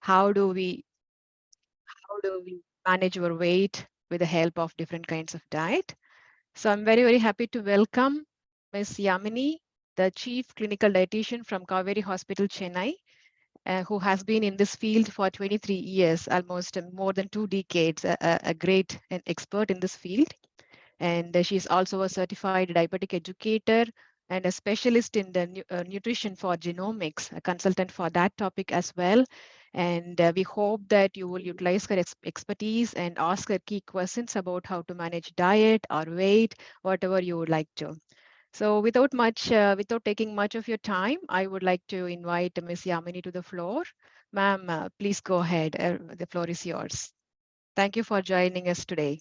how do we manage our weight with the help of different kinds of diet. So I'm very, very happy to welcome Ms. Yamini, the Chief Clinical Dietitian from Kaveri Hospital, Chennai, who has been in this field for 23 years, almost more than 2 decades, a great and expert in this field. And she's also a certified diabetic educator and a specialist in the nutrition for genomics, a consultant for that topic as well. And we hope that you will utilize her expertise and ask her key questions about how to manage diet or weight, whatever you would like to. So without taking much of your time, I would like to invite Ms. Yamini to the floor. Ma'am, please go ahead. The floor is yours. Thank you for joining us today.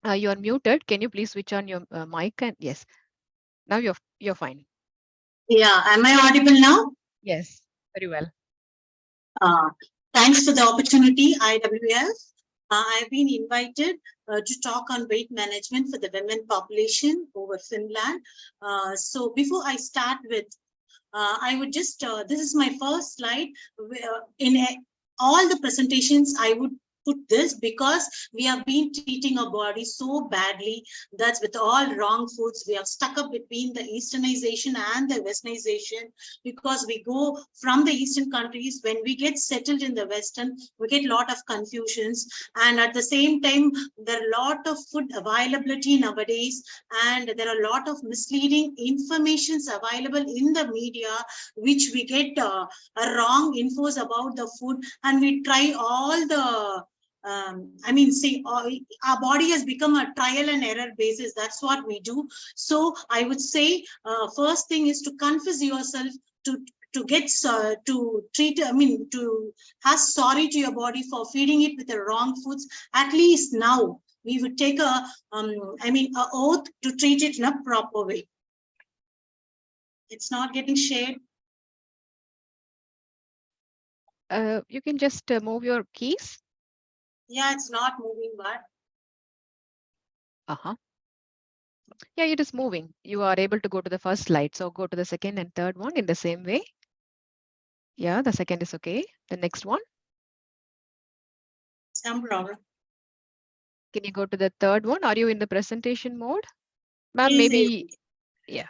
You are muted. Can you please switch on your mic? And yes, now you're fine. Yeah, am I audible now? Yes, very well. Thanks for the opportunity, IWF. I've been invited to talk on weight management for the women population over Finland. So before I start with, I would just, this is my first slide. All the presentations, I would put this because we have been treating our body so badly. That's with all wrong foods. We have stuck up between the Easternization and the Westernization because we go from the Eastern countries. When we get settled in the Western, we get a lot of confusions. And at the same time, there are a lot of food availability nowadays, and there are a lot of misleading informations available in the media, which we get wrong infos about the food, and we try all the our body has become a trial and error basis. That's what we do. So I would say first thing is to confess yourself, to get to treat, to have sorry to your body for feeding it with the wrong foods. At least now we would take a oath to treat it in a proper way. It's not getting shared. You can just move your keys. Yeah, it's not moving, but. Yeah, it is moving. You are able to go to the first slide. So go to the second and third one in the same way. Yeah, the second is okay. The next one. Some problem. Can you go to the third one? Are you in the presentation mode? Ma'am, Yes, maybe, yes. yeah.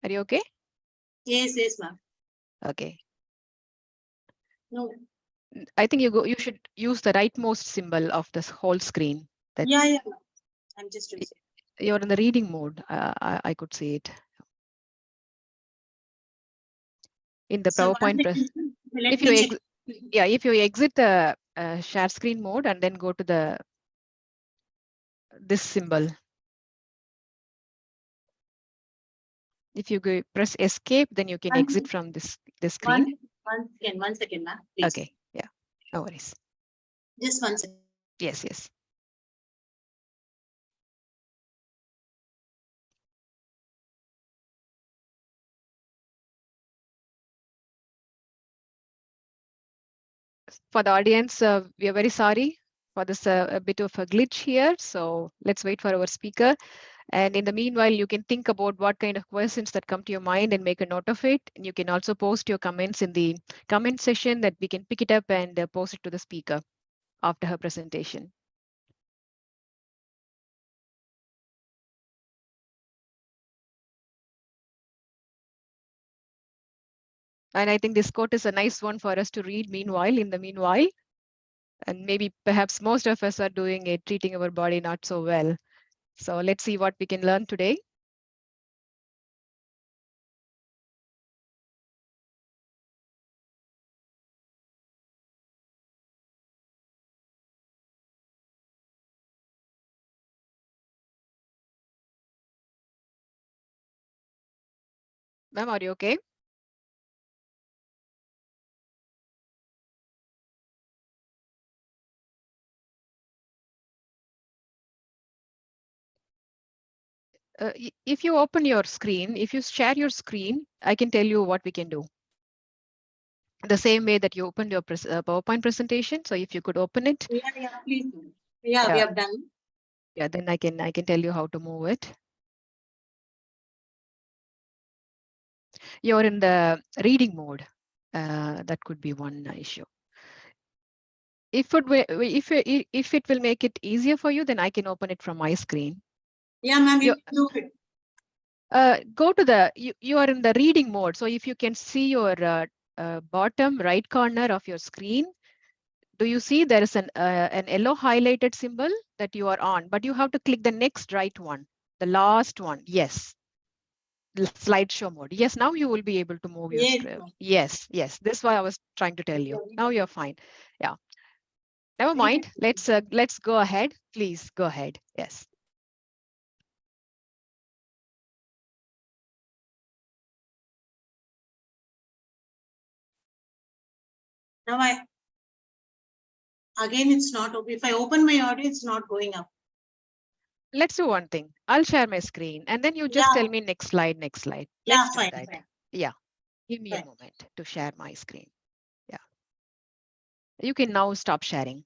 Are you okay? Yes, ma'am. Okay. No. I think you should use the rightmost symbol of this whole screen. Yeah. I'm just using. You're in the reading mode. I could see it. In the PowerPoint if you exit the share screen mode and then go to this symbol. If you press escape, then you can exit from this screen. One second, ma'am. Please. Okay, yeah, no worries. Just 1 second. Yes. For the audience, we are very sorry for this a bit of a glitch here. So let's wait for our speaker. And in the meanwhile, you can think about what kind of questions that come to your mind and make a note of it. And you can also post your comments in the comment section that we can pick it up and post it to the speaker after her presentation. And I think this quote is a nice one for us to read in the meanwhile. And maybe perhaps most of us are doing it, treating our body not so well. So let's see what we can learn today. Ma'am, are you okay? If you open your screen, if you share your screen, I can tell you what we can do. The same way that you opened your PowerPoint presentation. So if you could open it. Yeah, please. Yeah, we have done. Yeah, then I can tell you how to move it. you're in the reading mode. That could be one issue. If it will make it easier for you, then I can open it from my screen. Yeah, ma'am, you can do it. Go to the, you are in the reading mode. So if you can see your bottom right corner of your screen, do you see there is an yellow highlighted symbol that you are on, but you have to click the next right one, the last one. Yes. Slideshow mode. Yes, now you will be able to move your Yes, screen. ma'am. Yes, yes. This is why I was trying to tell you. Now you're fine. Yeah. Never Yes. mind. Let's go ahead. Please go ahead. Yes. Now again, it's not, if I open my audio, it's not going up. Let's do one thing. I'll share my screen and then you just Yeah. tell me next slide, next slide. Yeah, Let's do fine, that. fine. Yeah. Give me a Fine. moment to share my screen. Yeah. You can now stop sharing.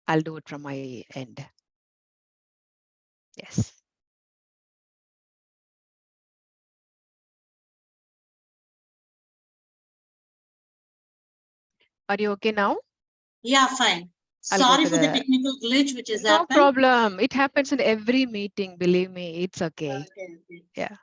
I'll do it from my end. Yes. Are you okay now? Yeah, fine. I'll go Sorry to for the the, technical glitch which has no happened. problem. It happens in every meeting. Believe me, it's okay. Okay, okay. Yeah.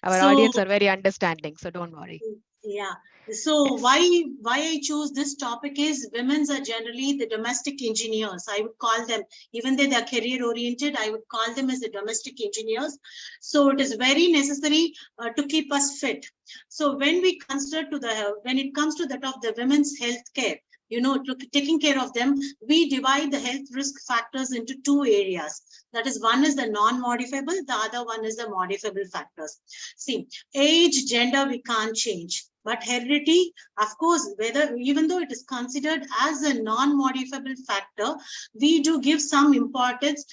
Our So, audience are very understanding, so don't worry. yeah. So Yes. why I choose this topic is women's are generally the domestic engineers. I would call them, even though they're career oriented, I would call them as the domestic engineers. So it is very necessary to keep us fit. So when we consider when it comes to that of the women's health care, taking care of them, we divide the health risk factors into two areas. That is, one is the non-modifiable, the other one is the modifiable factors. See, age, gender, we can't change. But heredity, of course, even though it is considered as a non-modifiable factor, we do give some importance,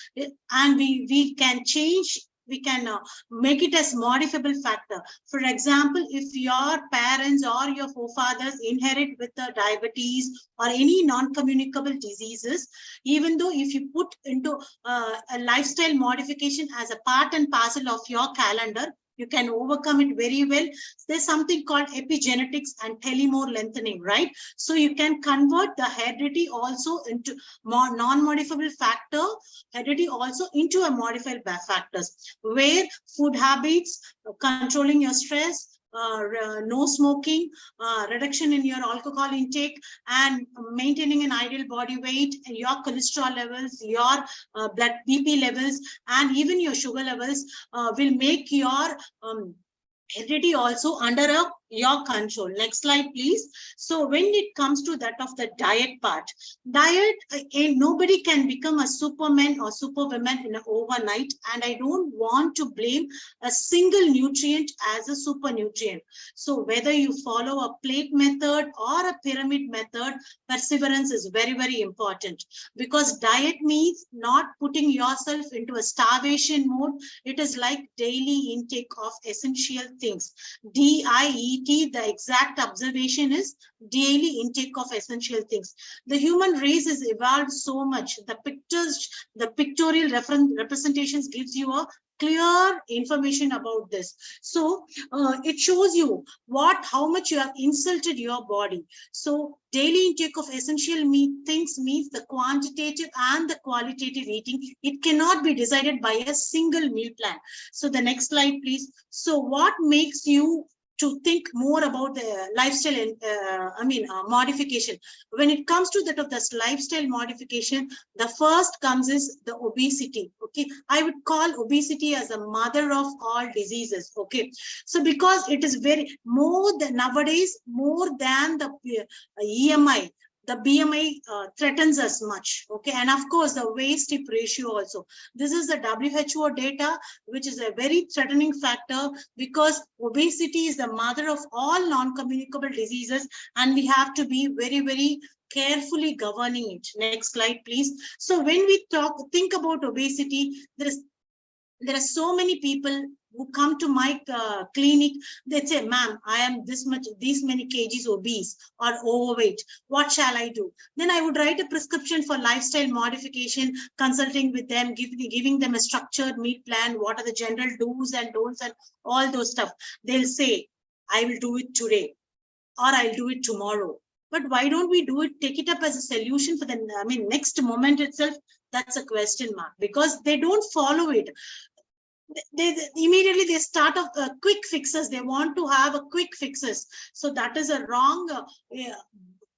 and we can change, we can make it as modifiable factor. For example, if your parents or your forefathers inherit with the diabetes or any non-communicable diseases, even though if you put into a lifestyle modification as a part and parcel of your calendar, you can overcome it very well. There's something called epigenetics and telomere lengthening, right? So you can convert the heredity also into non-modifiable factor, heredity also into a modified factors, where food habits, controlling your stress, no smoking, reduction in your alcohol intake, and maintaining an ideal body weight, your cholesterol levels, your blood BP levels, and even your sugar levels will make your heredity also under your control. Next slide, please. So when it comes to that of the diet part, nobody can become a superman or superwoman in an overnight, and I don't want to blame a single nutrient as a super nutrient. So whether you follow a plate method or a pyramid method, perseverance is very, very important, because diet means not putting yourself into a starvation mode. It is like daily intake of essential things. DIET, the exact observation is daily intake of essential things. The human race has evolved so much. The pictorial representations gives you a clear information about this. So it shows you how much you have insulted your body. So daily intake of essential things means the quantitative and the qualitative eating. It cannot be decided by a single meal plan. So the next slide, please. So what makes you to think more about the lifestyle, modification? When it comes to that of this lifestyle modification, the first comes is the obesity. Okay, I would call obesity as a mother of all diseases. Okay, so because it is very more than nowadays, more than the EMI, the BMI threatens us much. Okay, and of course the waist hip ratio also. This is the WHO data, which is a very threatening factor, because obesity is the mother of all non-communicable diseases, and we have to be very, very carefully governing it. Next slide, please. So when we think about obesity, there are so many people who come to my clinic. They say, ma'am, I am these many kgs obese or overweight. What shall I do? Then I would write a prescription for lifestyle modification, consulting with them, giving them a structured meal plan. What are the general do's and don'ts and all those stuff. They'll say, I will do it today, or I'll do it tomorrow. But why don't we do it, take it up as a solution for the, next moment itself? That's a question mark, because they don't follow it. They immediately they start off quick fixes. They want to have a quick fixes. So that is a wrong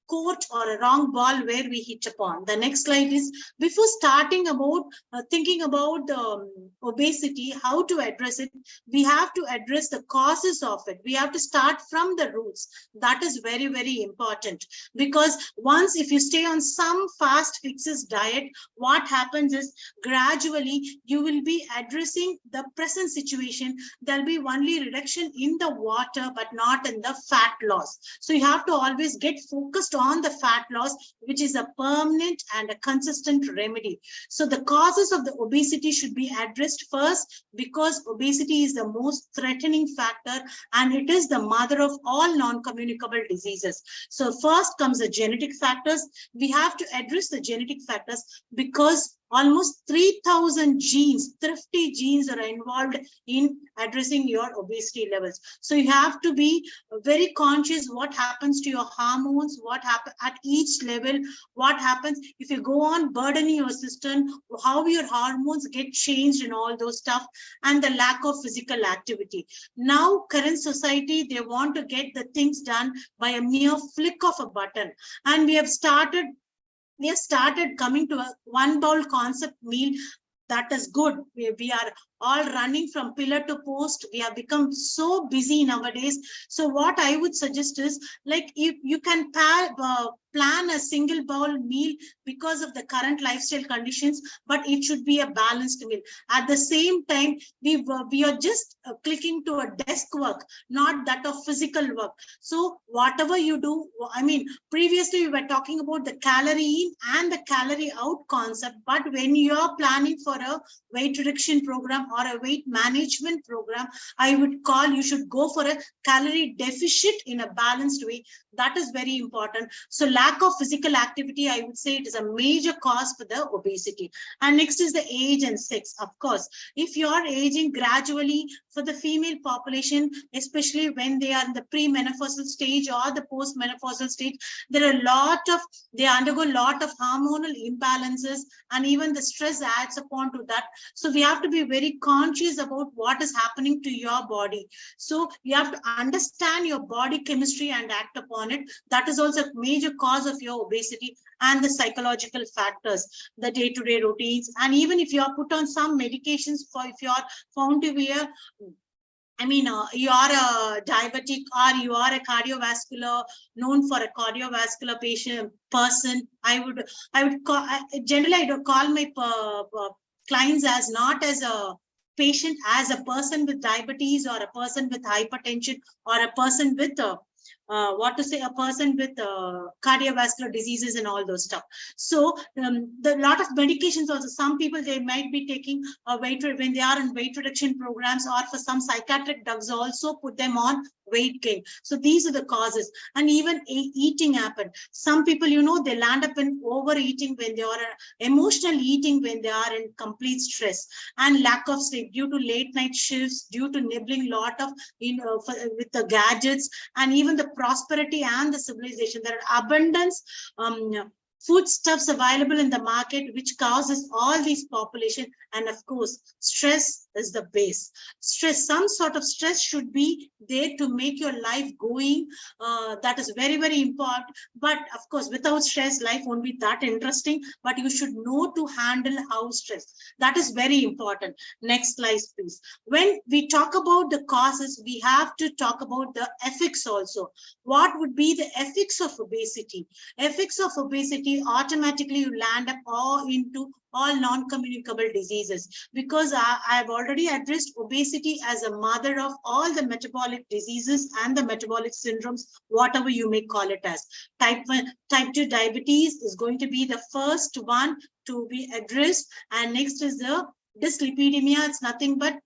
court or a wrong ball where we hit upon. The next slide is, before starting about thinking about obesity, how to address it, we have to address the causes of it. We have to start from the roots. That is very, very important, because once if you stay on some fast fixes diet, what happens is gradually you will be addressing the present situation. There'll be only reduction in the water, but not in the fat loss. So you have to always get focused on the fat loss, which is a permanent and a consistent remedy. So the causes of the obesity should be addressed first, because obesity is the most threatening factor, and it is the mother of all non-communicable diseases. So first comes the genetic factors. We have to address the genetic factors, because almost 3,000 genes, thrifty genes, are involved in addressing your obesity levels. So you have to be very conscious what happens to your hormones, what happens at each level, what happens if you go on burdening your system, how your hormones get changed and all those stuff, and the lack of physical activity. Now, current society, they want to get the things done by a mere flick of a button. And we have started coming to a one bowl concept meal. That is good. We are all running from pillar to post. We have become so busy nowadays. So what I would suggest is, like, if you can plan a single bowl meal because of the current lifestyle conditions, but it should be a balanced meal. At the same time, we are just clicking to a desk work, not that of physical work. So whatever you do, previously we were talking about the calorie in and the calorie out concept, but when you are planning for a weight reduction program or a weight management program, I would call you should go for a calorie deficit in a balanced way. That is very important. So lack of physical activity, I would say it is a major cause for the obesity. And next is the age and sex. Of course, if you are aging gradually, for the female population, especially when they are in the premenopausal stage or the postmenopausal stage, they undergo a lot of hormonal imbalances, and even the stress adds upon to that. So we have to be very conscious about what is happening to your body. So you have to understand your body chemistry and act upon it. That is also a major cause of your obesity. And the psychological factors, the day-to-day routines, and even if you are put on some medications, for if you are found to be a you are a diabetic, or you are a cardiovascular, known for a cardiovascular person, I would call, generally I don't call my clients as not as a patient, as a person with diabetes, or a person with hypertension, or a person with a person with cardiovascular diseases and all those stuff. So the lot of medications also, some people, they might be taking a when they are in weight reduction programs, or for some psychiatric drugs also put them on weight gain. So these are the causes. And even eating happen. Some people, they land up in overeating when they are emotional eating, when they are in complete stress, and lack of sleep due to late night shifts, due to nibbling lot of with the gadgets, and even the prosperity and the civilization. There are abundance foodstuffs available in the market, which causes all these population. And of course, stress is the base. Stress, some sort of stress should be there to make your life going. That is very, very important. But of course, without stress, life won't be that interesting. But you should know to handle how stress. That is very important. Next slide, please. When we talk about the causes, we have to talk about the effects also. What would be the effects of obesity? Effects of obesity, automatically you land up into all non-communicable diseases, because I have already addressed obesity as a mother of all the metabolic diseases and the metabolic syndromes, whatever you may call it as. Type 2 diabetes is going to be the first one to be addressed, and next is the dyslipidemia. It's nothing but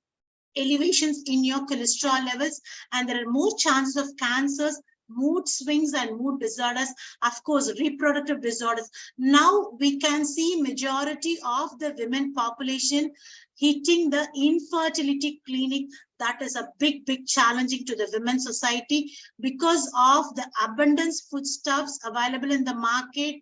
elevations in your cholesterol levels, and there are more chances of cancers, mood swings and mood disorders, of course, reproductive disorders. Now we can see majority of the women population hitting the infertility clinic. that is a big challenging to the women's society because of the abundance foodstuffs available in the market,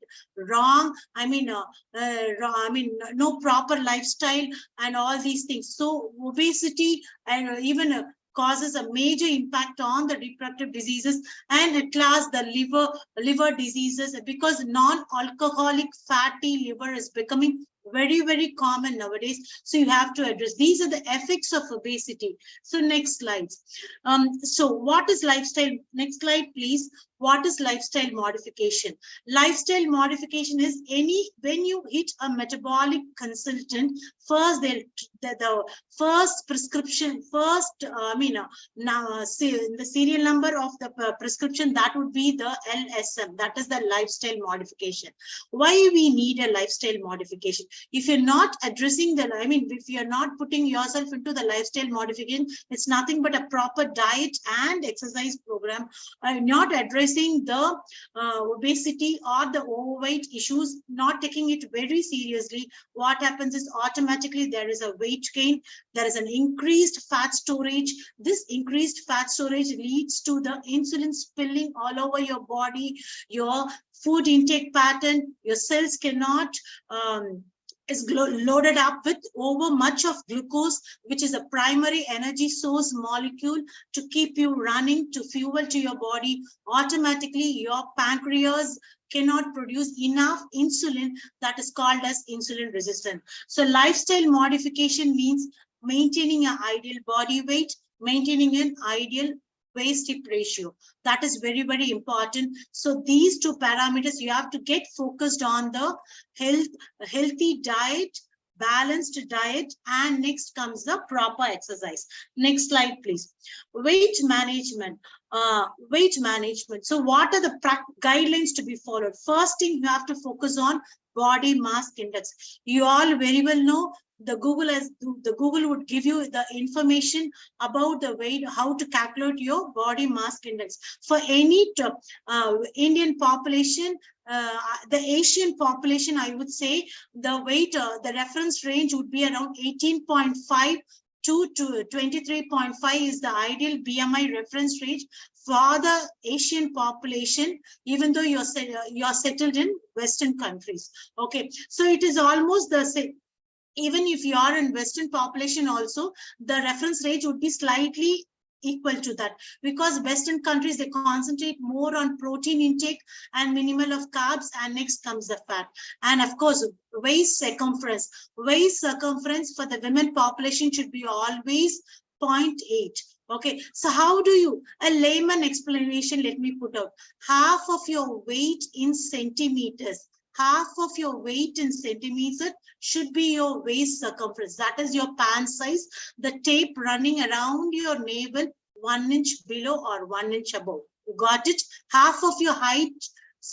no proper lifestyle and all these things. So obesity and even causes a major impact on the reproductive diseases, and at last the liver diseases, because non-alcoholic fatty liver is becoming very common nowadays. So you have to address these are the effects of obesity. So next slides. So what is lifestyle? Next slide please. What is lifestyle modification? Lifestyle modification is when you hit a metabolic consultant, first the first prescription, the serial number of the prescription, that would be the LSM, that is the lifestyle modification. Why we need a lifestyle modification? If you're not addressing if you're not putting yourself into the lifestyle modification, it's nothing but a proper diet and exercise program, not addressing the obesity or the overweight issues, not taking it very seriously. What happens is automatically there is a weight gain, there is an increased fat storage. This increased fat storage leads to the insulin spilling all over your body, your food intake pattern, your cells cannot is loaded up with over much of glucose, which is a primary energy source molecule to keep you running, to fuel to your body. Automatically your pancreas cannot produce enough insulin, that is called as insulin resistant. So lifestyle modification means maintaining an ideal body weight, maintaining an ideal waist hip ratio. That is very important. So these two parameters, you have to get focused on the healthy diet, balanced diet, and next comes the proper exercise. Next slide please. Weight management. So what are the guidelines to be followed? First thing, you have to focus on body mass index. You all very well know the Google would give you the information about the weight, how to calculate your body mass index. For any Indian population, the Asian population, I would say the weight, the reference range would be around 18.5 to 23.5 is the ideal BMI reference range for the Asian population, even though you're settled in Western countries. Okay, so it is almost the same. Even if you are in Western population also, the reference range would be slightly equal to that, because Western countries, they concentrate more on protein intake and minimal of carbs, and next comes the fat. And of course, waist circumference. Waist circumference for the women population should be always 0.8. Okay, so how do you, a layman explanation, let me put out, half of your weight in centimeters. Half of your weight in centimeters should be your waist circumference. That is your pant size, the tape running around your navel 1 inch below or 1 inch above. You got it? Half of your height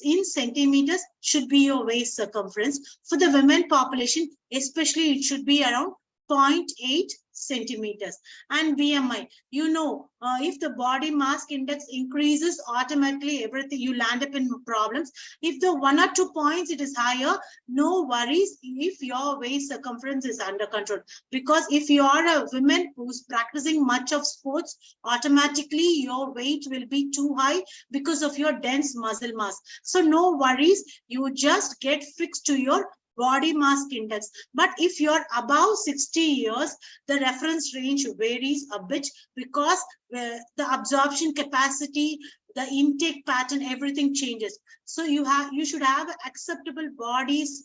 in centimeters should be your waist circumference. For the women population, especially, it should be around 0.8 centimeters. And BMI, you know, if the body mass index increases, automatically everything, you land up in problems. If the 1 or 2 points it is higher, no worries if your waist circumference is under control. Because if you are a woman who's practicing much of sports, automatically your weight will be too high because of your dense muscle mass. So no worries, you just get fixed to your body mass index. But if you're above 60 years, the reference range varies a bit, because the absorption capacity, the intake pattern, everything changes. So you should have acceptable bodies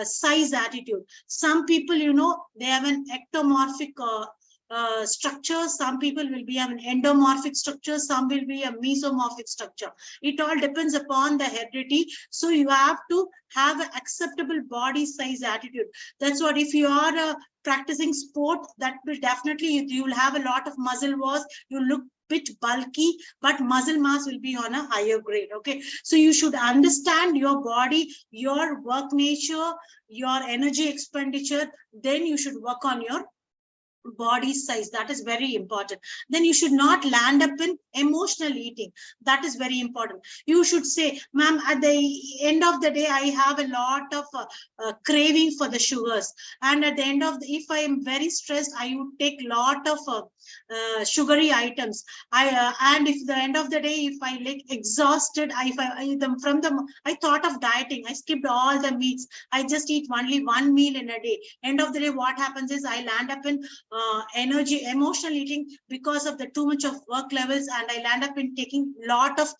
size attitude. Some people, you know, they have an ectomorphic structure. Some people will be an endomorphic structure, some will be a mesomorphic structure. It all depends upon the heredity. So you have to have an acceptable body size attitude. That's what, if you are practicing sport, that will definitely, you will have a lot of muscle mass, you look bit bulky, but muscle mass will be on a higher grade. Okay, so you should understand your body, your work nature, your energy expenditure, then you should work on your body size. That is very important. Then you should not land up in emotional eating. That is very important. You should say, ma'am, at the end of the day, I have a lot of craving for the sugars, and at the end of if I am very stressed, I would take lot of sugary items. And if the end of the day, if I like exhausted, I thought of dieting, I skipped all the meats, I just eat only one meal in a day. End of the day, what happens is I land up in emotional eating because of the too much of work levels, and I land up in taking lot of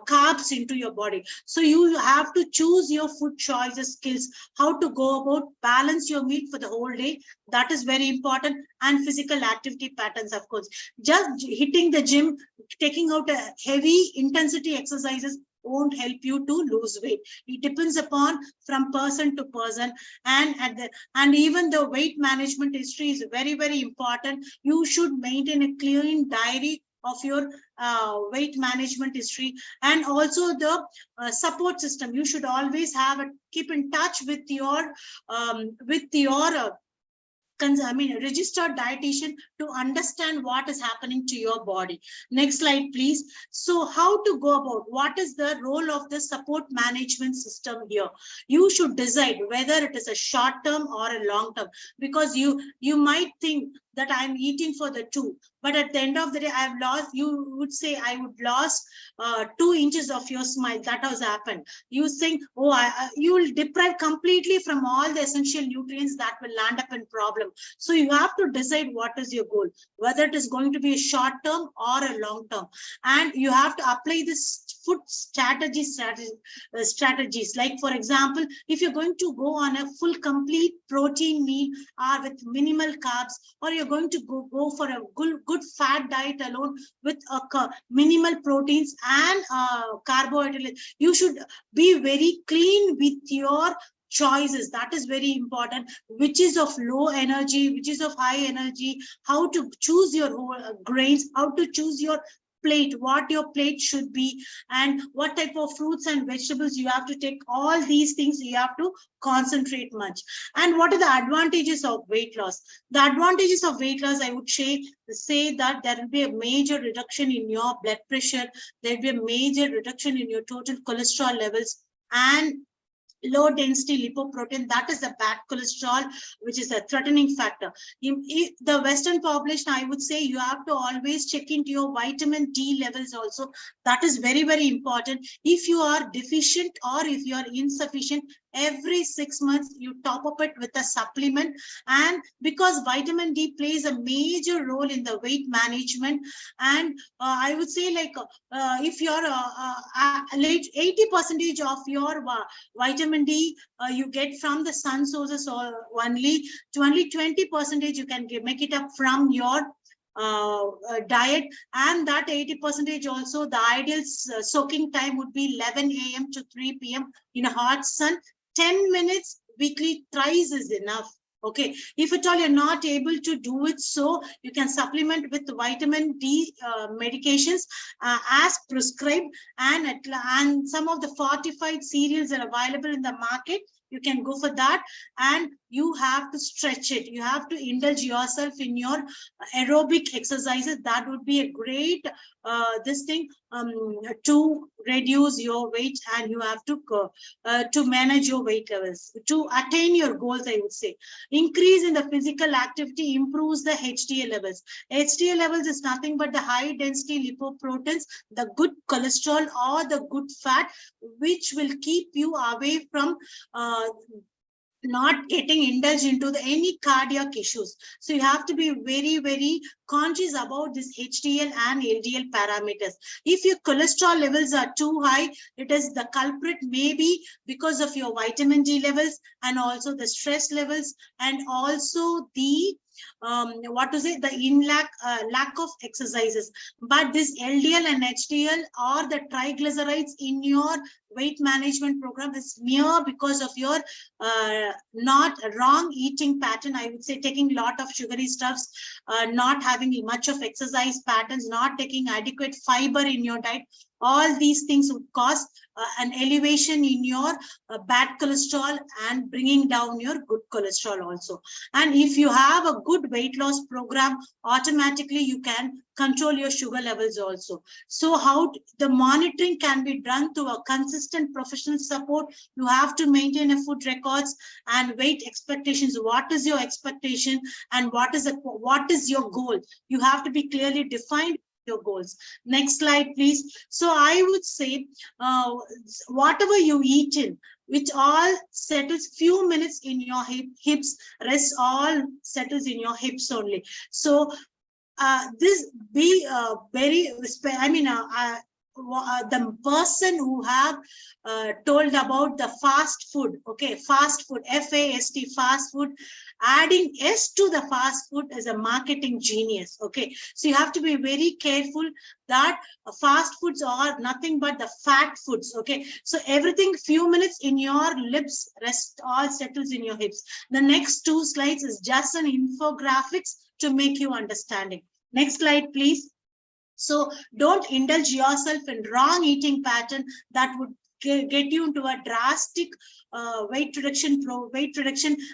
carbs into your body. So you have to choose your food choices skills, how to go about balance your meal for the whole day. That is very important. And physical activity patterns, of course, just hitting the gym, taking out a heavy intensity exercises won't help you to lose weight. It depends upon from person to person. And even the weight management history is very, very important. You should maintain a clean diary of your weight management history, and also the support system. You should always keep in touch with your registered dietitian to understand what is happening to your body. Next slide, please. So how to go about, what is the role of the support management system here? You should decide whether it is a short term or a long term, because you might think that I'm eating for the two, but at the end of the day, I've lost, you would say, I would lost 2 inches of your smile. That has happened. You think, oh, you will deprive completely from all the essential nutrients, that will land up in problem. So you have to decide what is your goal, whether it is going to be a short term or a long term. And you have to apply this food strategies. Like, for example, if you're going to go on a full complete protein meal or with minimal carbs, or you're going to go for a good fat diet alone with minimal proteins and carbohydrates, you should be very clean with your choices. That is very important. Which is of low energy, which is of high energy, how to choose your grains, how to choose your plate, what your plate should be, and what type of fruits and vegetables you have to take. All these things you have to concentrate much. And what are the advantages of weight loss? The advantages of weight loss, I would say that there will be a major reduction in your blood pressure, there will be a major reduction in your total cholesterol levels, and low density lipoprotein, that is the bad cholesterol, which is a threatening factor. If the Western population, I would say you have to always check into your vitamin D levels also. That is very, very important. If you are deficient or if you are insufficient, every 6 months you top up it with a supplement. And because vitamin D plays a major role in the weight management, and I would say, like, if you're late 80% of your vitamin D you get from the sun sources, or only 20% you can make it up from your diet. And that 80% also, the ideal soaking time would be 11 a.m. to 3 p.m. in a hot sun. 10 minutes weekly thrice is enough. Okay, if at all you're not able to do it, so you can supplement with vitamin D medications as prescribed, and some of the fortified cereals are available in the market. You can go for that, and you have to stretch it. You have to indulge yourself in your aerobic exercises. That would be a great this thing to reduce your weight, and you have to manage your weight levels to attain your goals. I would say increase in the physical activity improves the HDL levels. HDL levels is nothing but the high density lipoproteins, the good cholesterol or the good fat, which will keep you away from not getting indulged into any cardiac issues. So you have to be very, very conscious about this HDL and LDL parameters. If your cholesterol levels are too high, it is the culprit, maybe because of your vitamin D levels, and also the stress levels, and also the lack of exercises. But this LDL and HDL or the triglycerides in your weight management program is mere because of your not wrong eating pattern. I would say taking a lot of sugary stuffs, not having much of exercise patterns, not taking adequate fiber in your diet. All these things would cause an elevation in your bad cholesterol and bringing down your good cholesterol also. And if you have a good weight loss program, automatically you can control your sugar levels also. So how the monitoring can be done through a consistent professional support. You have to maintain a food records and weight expectations. What is your expectation and what is your goal? You have to be clearly defined your goals. Next slide, please. So I would say, whatever you eat in, which all settles few minutes in your hips, rest all settles in your hips only. So this be very, the person who have told about the fast food, okay, fast food, FAST, fast food, adding S to the fast food is a marketing genius, okay. So you have to be very careful that fast foods are nothing but the fat foods, okay. So everything few minutes in your lips, rest all settles in your hips. The next 2 slides is just an infographics to make you understanding. Next slide, please. So don't indulge yourself in wrong eating pattern that would get you into a drastic weight reduction.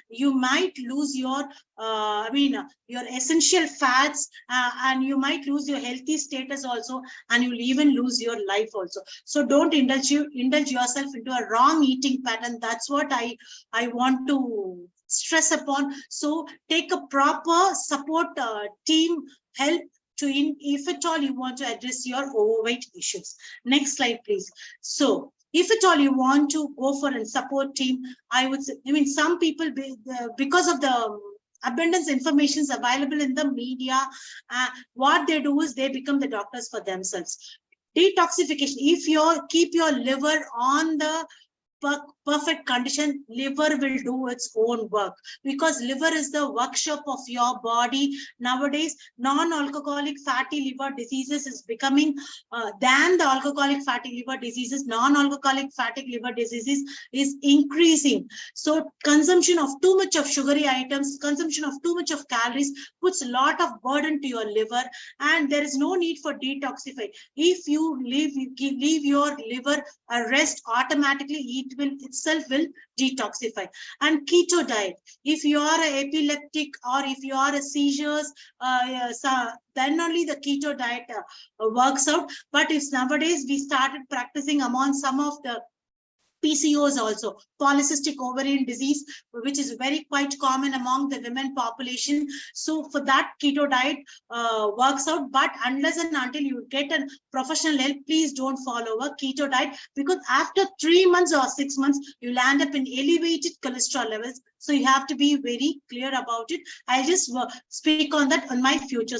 You might lose your your essential fats, and you might lose your healthy status also, and you'll even lose your life also. So don't indulge yourself into a wrong eating pattern. That's what I want to stress upon. So take a proper support team help to if at all you want to address your overweight issues. Next slide, please. So if at all you want to go for a support team, I would say, some people, because of the abundance information is available in the media, what they do is they become the doctors for themselves. Detoxification, if you keep your liver on the perfect condition, liver will do its own work, because liver is the workshop of your body. Nowadays, non-alcoholic fatty liver diseases is becoming than the alcoholic fatty liver diseases. Non-alcoholic fatty liver diseases is increasing. So consumption of too much of sugary items, consumption of too much of calories puts a lot of burden to your liver, and there is no need for detoxify. If you leave your liver a rest, automatically itself will detoxify. And keto diet, if you are an epileptic or if you are a seizures, then only the keto diet works out. But if nowadays we started practicing among some of the PCOS also, polycystic ovarian disease, which is very quite common among the women population. So for that, keto diet works out. But unless and until you get a professional help, please don't follow a keto diet, because after 3 months or 6 months, you'll end up in elevated cholesterol levels. So you have to be very clear about it. I'll just speak on that on my future,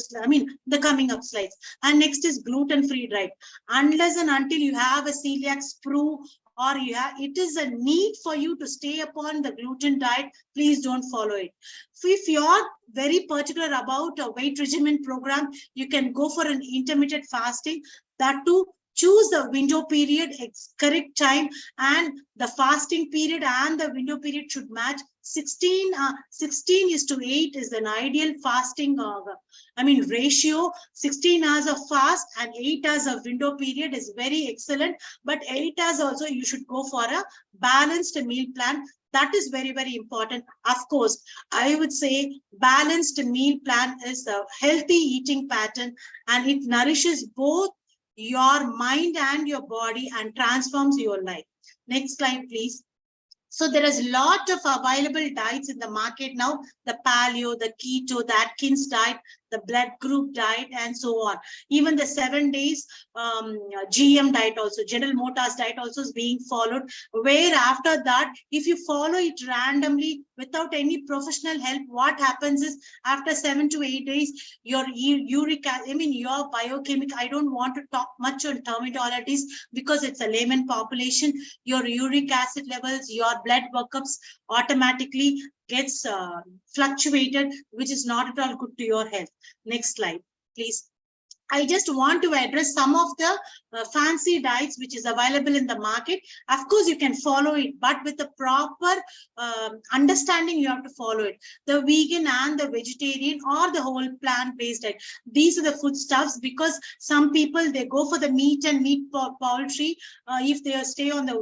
the coming up slides. And next is gluten-free diet. Unless and until you have a celiac sprue, or it is a need for you to stay upon the gluten diet, please don't follow it. If you're very particular about a weight regimen program, you can go for an intermittent fasting. That too, choose the window period, correct time, and the fasting period and the window period should match. 16:8 is an ideal fasting ratio. 16 hours of fast and 8 hours of window period is very excellent. But 8 hours also you should go for a balanced meal plan. That is very, very important. Of course, I would say balanced meal plan is a healthy eating pattern, and it nourishes both your mind and your body and transforms your life. Next slide, please. So there is a lot of available diets in the market now, the paleo, the keto, the Atkins diet, the blood group diet, and so on. Even the 7 days GM diet also, General Motors diet also is being followed, where after that, if you follow it randomly without any professional help, what happens is after 7 to 8 days, your your biochemical, I don't want to talk much on terminologies because it's a layman population, your uric acid levels, your blood workups automatically gets fluctuated, which is not at all good to your health. Next slide, please. I just want to address some of the fancy diets which is available in the market. Of course, you can follow it, but with the proper understanding, you have to follow it. The vegan and the vegetarian or the whole plant-based diet. These are the foodstuffs, because some people, they go for the meat and meat poultry. If they stay on the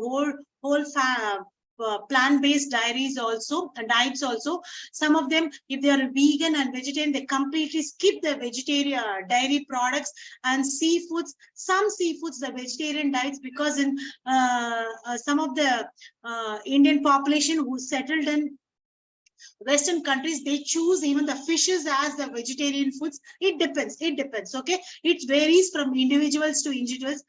whole plant-based diets also. Some of them, if they are vegan and vegetarian, they completely skip the vegetarian dairy products and seafoods. Some seafoods, the vegetarian diets, because in some of the Indian population who settled in Western countries, they choose even the fishes as the vegetarian foods. It depends. Okay, it varies from individuals to individuals,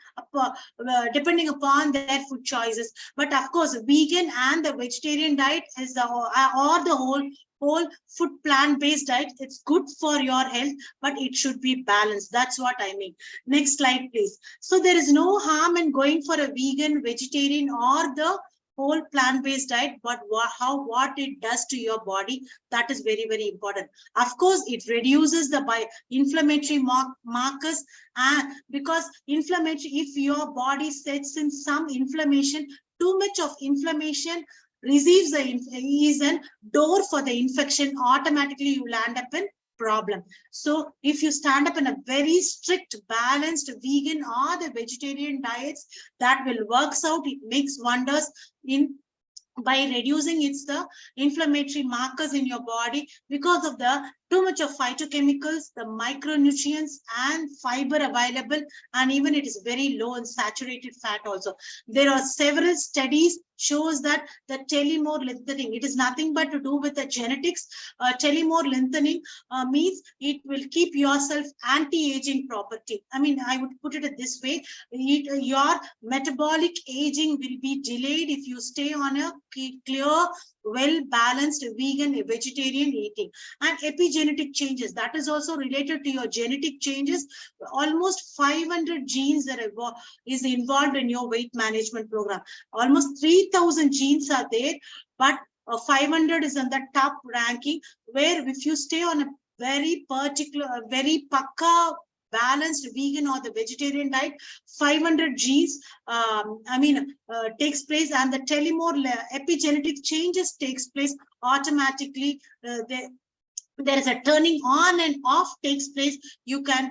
depending upon their food choices. But of course, vegan and the vegetarian diet is or the whole food plant-based diet. It's good for your health, but it should be balanced. That's what I mean. Next slide, please. So there is no harm in going for a vegan, vegetarian, or the whole plant-based diet, but what it does to your body, that is very, very important. Of course, it reduces the inflammatory markers, because inflammatory, if your body sets in some inflammation, too much of inflammation receives is a door for the infection. Automatically you land up in problem. So if you stand up in a very strict, balanced vegan or the vegetarian diets, that will works out. It makes wonders in by reducing the inflammatory markers in your body, because of the too much of phytochemicals, the micronutrients and fiber available, and even it is very low in saturated fat also. There are several studies shows that the telomere lengthening, it is nothing but to do with the genetics. Telomere lengthening means it will keep yourself anti-aging property. I mean, I would put it this way, your metabolic aging will be delayed if you stay on a clear, well-balanced vegan, vegetarian eating. And epigenetic changes, that is also related to your genetic changes. Almost 500 genes that is involved in your weight management program. Almost 3,000 genes are there, but 500 is on the top ranking, where if you stay on a very particular, very pakka balanced vegan or the vegetarian diet, 500 genes takes place, and the telomere epigenetic changes takes place automatically. There is a turning on and off takes place. You can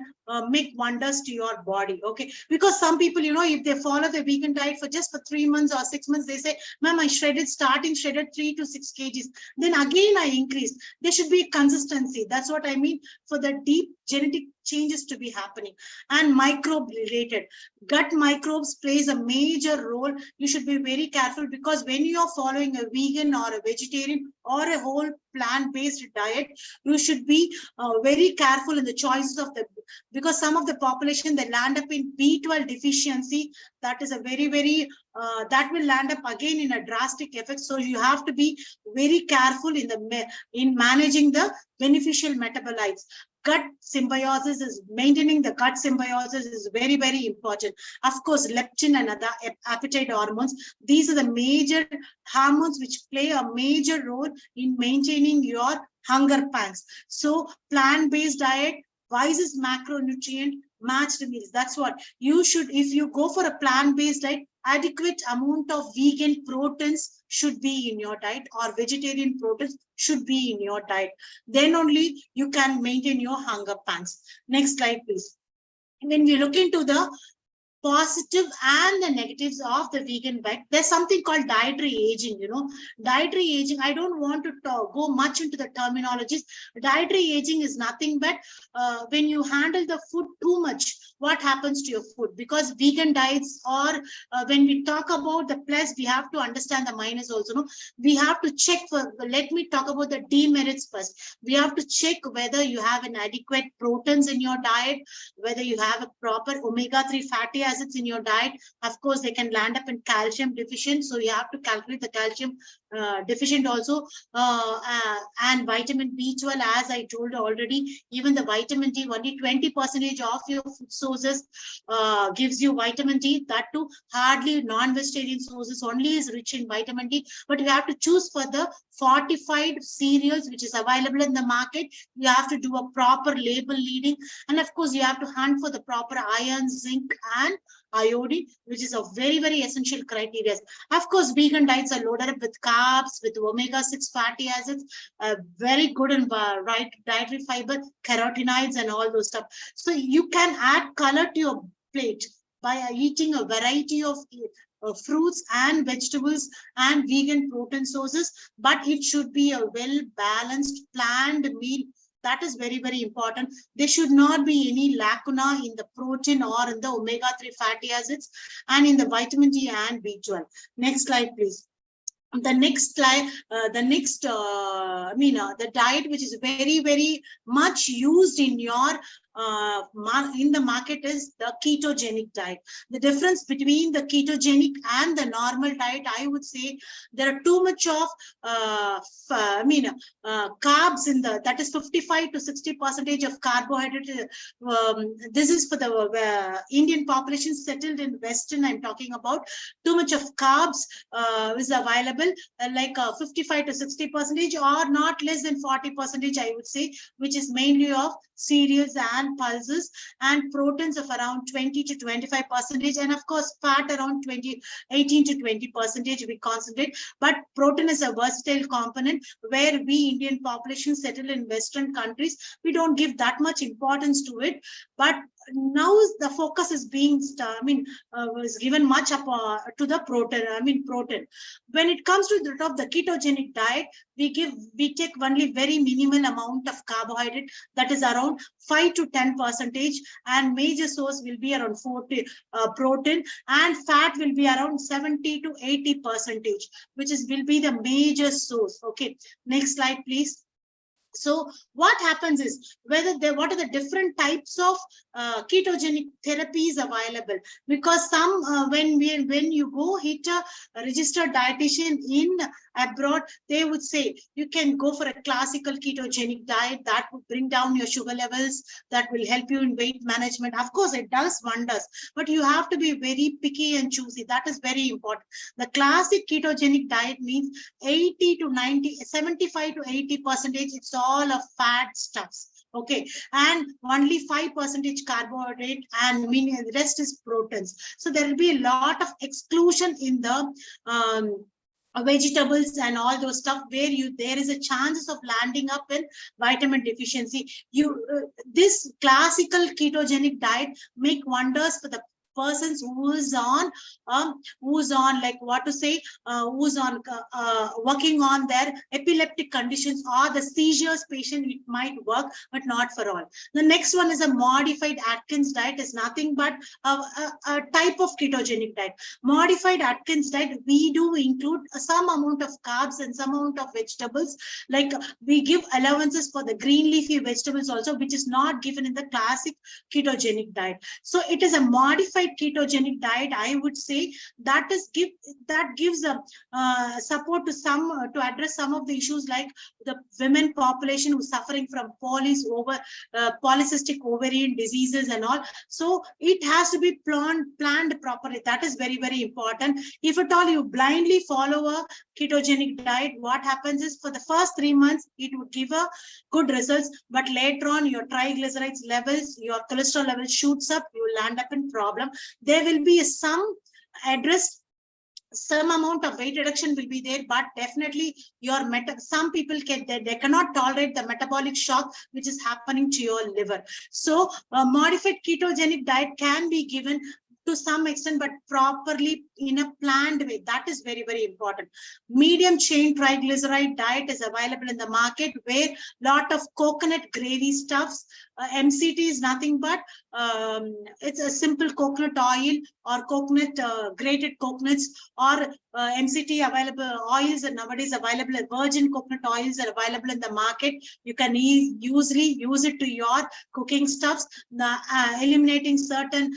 make wonders to your body. Okay, because some people, if they follow the vegan diet for 3 months or 6 months, they say, ma'am, I shredded 3 to 6 kgs, then again I increased. There should be consistency. That's what I mean, for the deep genetic changes to be happening. And microbe related, gut microbes plays a major role. You should be very careful, because when you are following a vegan or a vegetarian or a whole plant-based diet, you should be very careful in the choices of because some of the population, they land up in B12 deficiency. That is a very, very that will land up again in a drastic effect. So you have to be very careful in managing the beneficial metabolites. Gut symbiosis is maintaining the gut symbiosis is very, very important. Of course, leptin and other appetite hormones, these are the major hormones which play a major role in maintaining your hunger pangs. So plant-based diet, wisest macronutrient matched meals. That's what you should, if you go for a plant-based diet, adequate amount of vegan proteins should be in your diet, or vegetarian proteins should be in your diet. Then only you can maintain your hunger pangs. Next slide, please. When we look into the positive and the negatives of the vegan diet, there's something called dietary aging. Dietary aging, I don't want to go much into the terminologies. Dietary aging is nothing but when you handle the food too much, what happens to your food? Because vegan diets, or when we talk about the plus, we have to understand the minus also. We have to check for, let me talk about the demerits first. We have to check whether you have an adequate proteins in your diet, whether you have a proper omega-3 fatty acids in your diet, of course, they can land up in calcium deficient. So you have to calculate the calcium deficient also, and vitamin B12, as I told already. Even the vitamin D, only 20% of your food sources gives you vitamin D. That too, hardly non-vegetarian sources only is rich in vitamin D. But you have to choose for the fortified cereals which is available in the market. You have to do a proper label reading, and of course you have to hunt for the proper iron, zinc, and iodine, which is a very, very essential criteria. Of course, vegan diets are loaded up with carbs, with omega-6 fatty acids, very good and right dietary fiber, carotenoids, and all those stuff. So you can add color to your plate by eating a variety of fruits and vegetables and vegan protein sources, but it should be a well-balanced, planned meal. That is very, very important. There should not be any lacuna in the protein or in the omega-3 fatty acids and in the vitamin D and B12. Next slide, please. The next slide, the diet which is very, very much used in your in the market is the ketogenic diet. The difference between the ketogenic and the normal diet, I would say, there are too much of carbs in the, that is 55 to 60% of carbohydrate. This is for the Indian population settled in Western. I'm talking about too much of carbs is available, like 55 to 60%, or not less than 40%, I would say, which is mainly of cereals and pulses, and proteins of around 20 to 25%, and of course fat around 18 to 20% we concentrate. But protein is a versatile component where we Indian population settled in Western countries, we don't give that much importance to it. But now the focus is being was given much up to the protein. When it comes to the ketogenic diet, we take only very minimal amount of carbohydrate, that is around 5 to 10%, and major source will be around 40 protein, and fat will be around 70 to 80%, which will be the major source. Okay, next slide, please. So what happens is, what are the different types of ketogenic therapies available? Because some when you go hit a registered dietitian in abroad, they would say you can go for a classical ketogenic diet that would bring down your sugar levels, that will help you in weight management. Of course, it does wonders, but you have to be very picky and choosy. That is very important. The classic ketogenic diet means 80 to 90, 75 to 80%. It's all of fat stuffs. Okay, and only 5% carbohydrate, and the rest is proteins. So there will be a lot of exclusion in the vegetables and all those stuff, where there is a chances of landing up in vitamin deficiency. This classical ketogenic diet make wonders for the persons who's on like what to say, who's on working on their epileptic conditions or the seizures patient. It might work, but not for all. The next one is a modified Atkins diet. Is nothing but a type of ketogenic diet. Modified Atkins diet, we do include some amount of carbs and some amount of vegetables. Like we give allowances for the green leafy vegetables also, which is not given in the classic ketogenic diet. So it is a modified ketogenic diet, I would say, that gives a support to address some of the issues like the women population who's suffering from polycystic ovarian diseases and all. So it has to be planned properly. That is very, very important. If at all you blindly follow a ketogenic diet, what happens is for the first 3 months it would give a good results, but later on your triglycerides levels, your cholesterol level shoots up, you will land up in problem. There will be some amount of weight reduction will be there, but definitely your some people they cannot tolerate the metabolic shock which is happening to your liver. So a modified ketogenic diet can be given to some extent, but properly in a planned way. That is very, very important. Medium chain triglyceride diet is available in the market, where lot of coconut gravy stuffs. MCT is nothing but it's a simple coconut oil or coconut grated coconuts, or MCT available, oils are nowadays available, virgin coconut oils are available in the market. You can usually use it to your cooking stuffs, eliminating certain,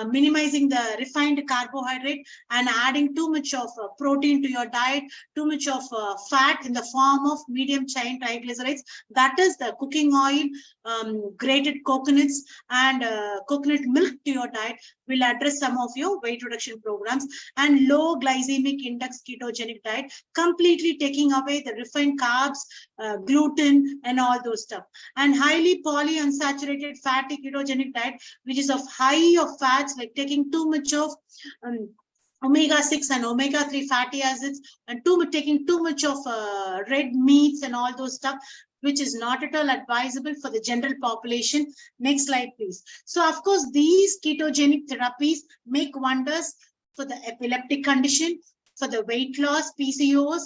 minimizing the refined carbohydrate and adding too much of protein to your diet, too much of fat in the form of medium chain triglycerides. That is the cooking oil, grated coconuts and coconut milk to your diet will address some of your weight reduction programs. And low glycemic index ketogenic diet, completely taking away the refined carbs, gluten and all those stuff. And highly polyunsaturated fatty ketogenic diet, which is of high of fats, like taking too much of omega-6 and omega-3 fatty acids, and taking too much of red meats and all those stuff, which is not at all advisable for the general population. Next slide, please. So, of course, these ketogenic therapies make wonders for the epileptic condition, for the weight loss, PCOS,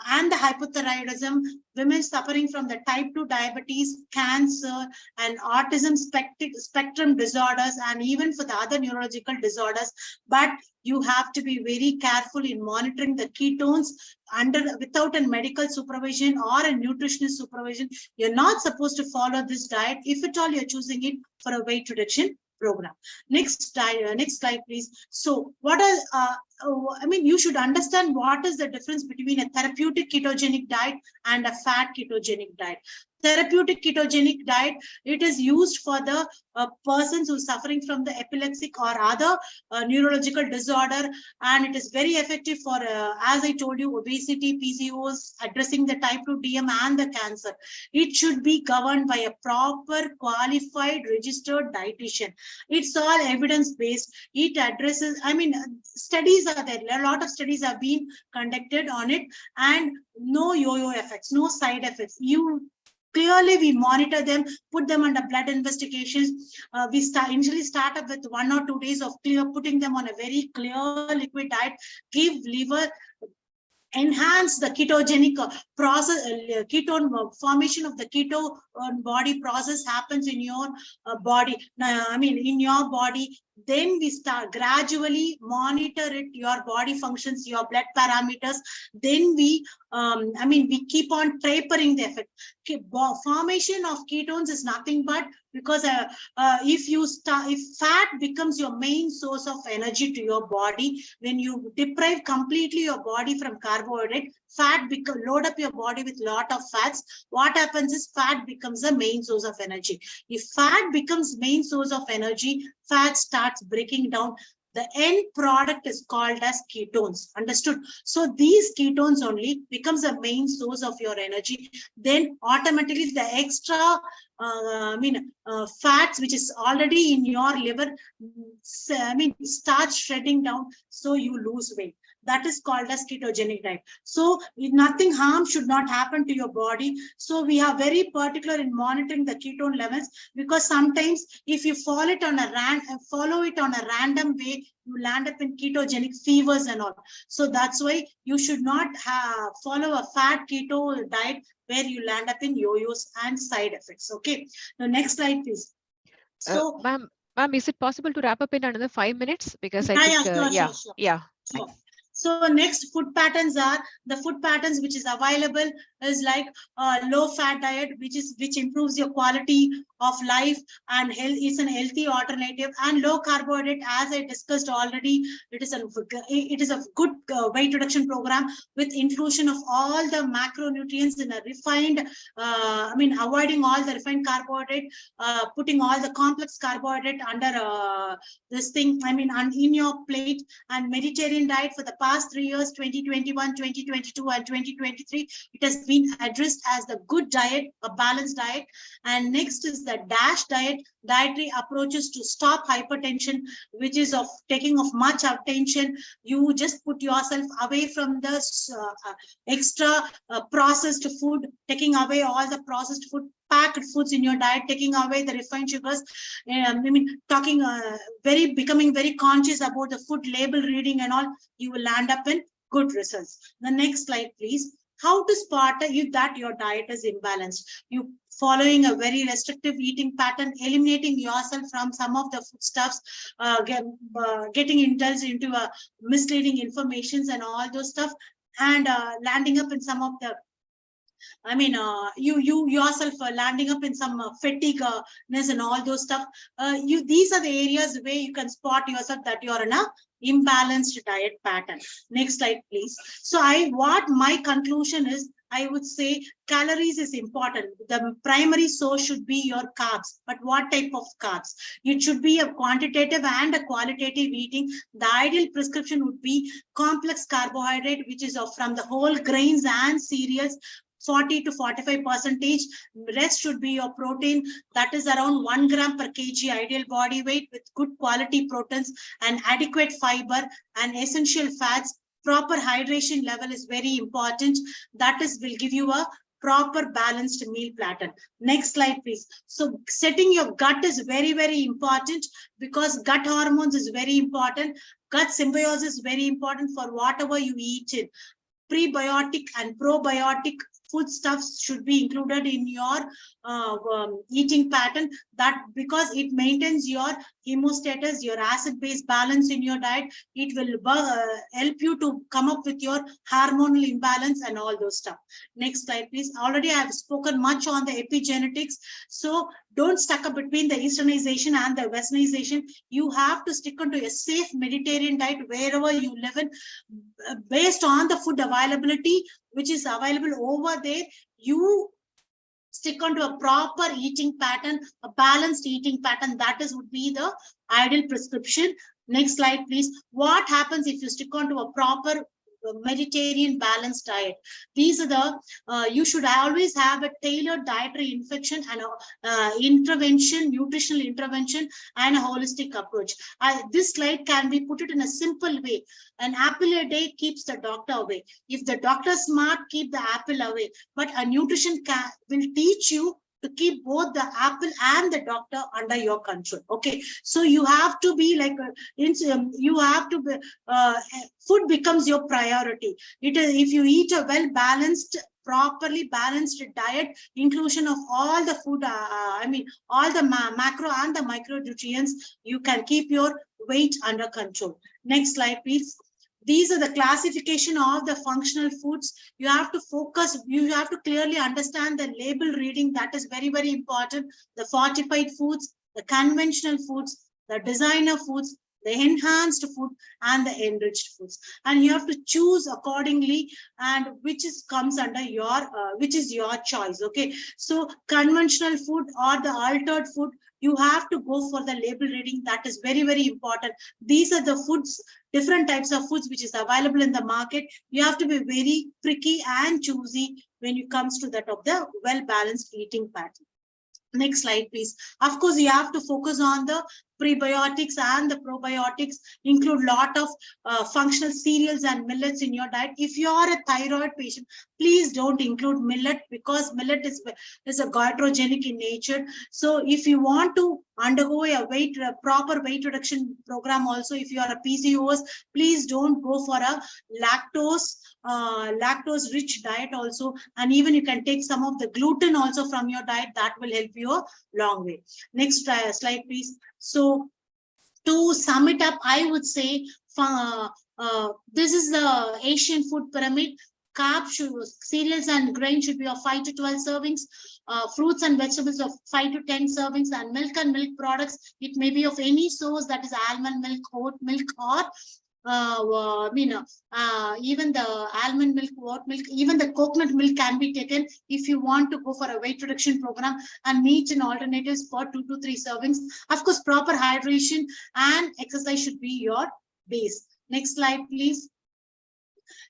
and the hypothyroidism, women suffering from the type 2 diabetes, cancer, and autism spectrum disorders, and even for the other neurological disorders. But you have to be very careful in monitoring the ketones without a medical supervision or a nutritionist supervision. You're not supposed to follow this diet if at all you're choosing it for a weight reduction program. Next slide, please. So what are, you should understand what is the difference between a therapeutic ketogenic diet and a fat ketogenic diet. Therapeutic ketogenic diet, it is used for the persons who are suffering from the epileptic or other neurological disorder, and it is very effective for, as I told you, obesity, PCOS, addressing the type 2 DM and the cancer. It should be governed by a proper, qualified, registered dietitian. It's all evidence-based. It addresses, studies are there. A lot of studies have been conducted on it, and no yo-yo effects, no side effects. Clearly, we monitor them, put them under blood investigations. We initially start up with 1 or 2 days of putting them on a very clear liquid diet, give liver, enhance the ketogenic process, ketone formation of the keto body process happens in your body. In your body. Then we start gradually monitor it, your body functions, your blood parameters. Then we keep on tapering the effect. Formation of ketones is nothing but because if fat becomes your main source of energy to your body, when you deprive completely your body from carbohydrate, fat load up your body with lot of fats. What happens is fat becomes the main source of energy. If fat becomes main source of energy, fat starts breaking down. The end product is called as ketones. Understood? So these ketones only becomes the main source of your energy. Then automatically the extra fats which is already in your liver, starts shredding down, so you lose weight. That is called as ketogenic diet. So nothing harm should not happen to your body. So we are very particular in monitoring the ketone levels, because sometimes if you follow it on a random way, you land up in ketogenic fevers and all. So that's why you should not follow a fat keto diet where you land up in yo-yos and side effects. Okay. Now next slide, please. So, ma'am, is it possible to wrap up in another 5 minutes? Because I think, sure. So next food patterns are the food patterns which is available is like low fat diet, which improves your quality of life and health, is an healthy alternative, and low carbohydrate, as I discussed already, it is a good weight reduction program with inclusion of all the macronutrients in a refined, avoiding all the refined carbohydrate, putting all the complex carbohydrate under this thing, in your plate. And Mediterranean diet for the past 3 years, 2021, 2022, and 2023, it has been addressed as the good diet, a balanced diet. And next is the DASH diet, dietary approaches to stop hypertension, which is of taking of much attention. You just put yourself away from the extra processed food, taking away all the processed food, packed foods in your diet, taking away the refined sugars, becoming very conscious about the food label reading and all. You will land up in good results. The next slide, please. how to spot that your diet is imbalanced. You following a very restrictive eating pattern, eliminating yourself from some of the foodstuffs, getting indulged into misleading informations and all those stuff, and landing up in some of the, you yourself landing up in some fatigueness and all those stuff. These are the areas where you can spot yourself that you are in a imbalanced diet pattern. Next slide, please. So what my conclusion is, I would say calories is important. The primary source should be your carbs, but what type of carbs? It should be a quantitative and a qualitative eating. The ideal prescription would be complex carbohydrate, which is from the whole grains and cereals, 40 to 45%. Rest should be your protein, that is around 1 gram per kg ideal body weight, with good quality proteins and adequate fiber and essential fats. Proper hydration level is very important. That is will give you a proper balanced meal platter. Next slide, please. So setting your gut is very, very important, because gut hormones is very important. Gut symbiosis is very important for whatever you eat in. Prebiotic and probiotic foodstuffs should be included in your eating pattern, that because it maintains your hemostatus, your acid-base balance in your diet. It will help you to come up with your hormonal imbalance and all those stuff. Next slide, please. Already I have spoken much on the epigenetics, so don't stuck up between the Easternization and the Westernization. You have to stick onto a safe Mediterranean diet wherever you live in, based on the food availability which is available over there. You stick onto a proper eating pattern, a balanced eating pattern. That is would be the ideal prescription. Next slide, please. What happens if you stick onto a proper Mediterranean balanced diet? These are the you should always have a tailored dietary infection and nutritional intervention, and a holistic approach. This slide can be put it in a simple way. An apple a day keeps the doctor away. If the doctor is smart, keep the apple away. But a nutrition will teach you to keep both the apple and the doctor under your control. Okay, so you have to be like you have to be, food becomes your priority. It is, if you eat a well balanced, properly balanced diet, inclusion of all the food, all the macro and the micronutrients, you can keep your weight under control. Next slide, please. These are the classification of the functional foods. You have to focus, you have to clearly understand the label reading. That is very, very important. The fortified foods, the conventional foods, the designer foods, the enhanced food, and the enriched foods. And you have to choose accordingly, and which comes under your, which is your choice. Okay, so conventional food or the altered food, you have to go for the label reading. That is very, very important. These are the foods, different types of foods which is available in the market. You have to be very tricky and choosy when it comes to that of the well-balanced eating pattern. Next slide, please. Of course, you have to focus on the prebiotics and the probiotics. Include lot of functional cereals and millets in your diet. If you are a thyroid patient, please don't include millet, because millet is a goitrogenic in nature. So if you want to undergo a proper weight reduction program, also if you are a PCOS, please don't go for a lactose rich diet also. And even you can take some of the gluten also from your diet. That will help you a long way. Next slide, please. So to sum it up, I would say this is the Asian food pyramid. Cereals and grain should be of 5 to 12 servings. Fruits and vegetables of 5 to 10 servings, and milk and milk products, it may be of any source, that is almond milk, oat milk, or even the almond milk, oat milk, even the coconut milk can be taken if you want to go for a weight reduction program. And meat and alternatives for 2 to 3 servings. Of course, proper hydration and exercise should be your base. Next slide, please.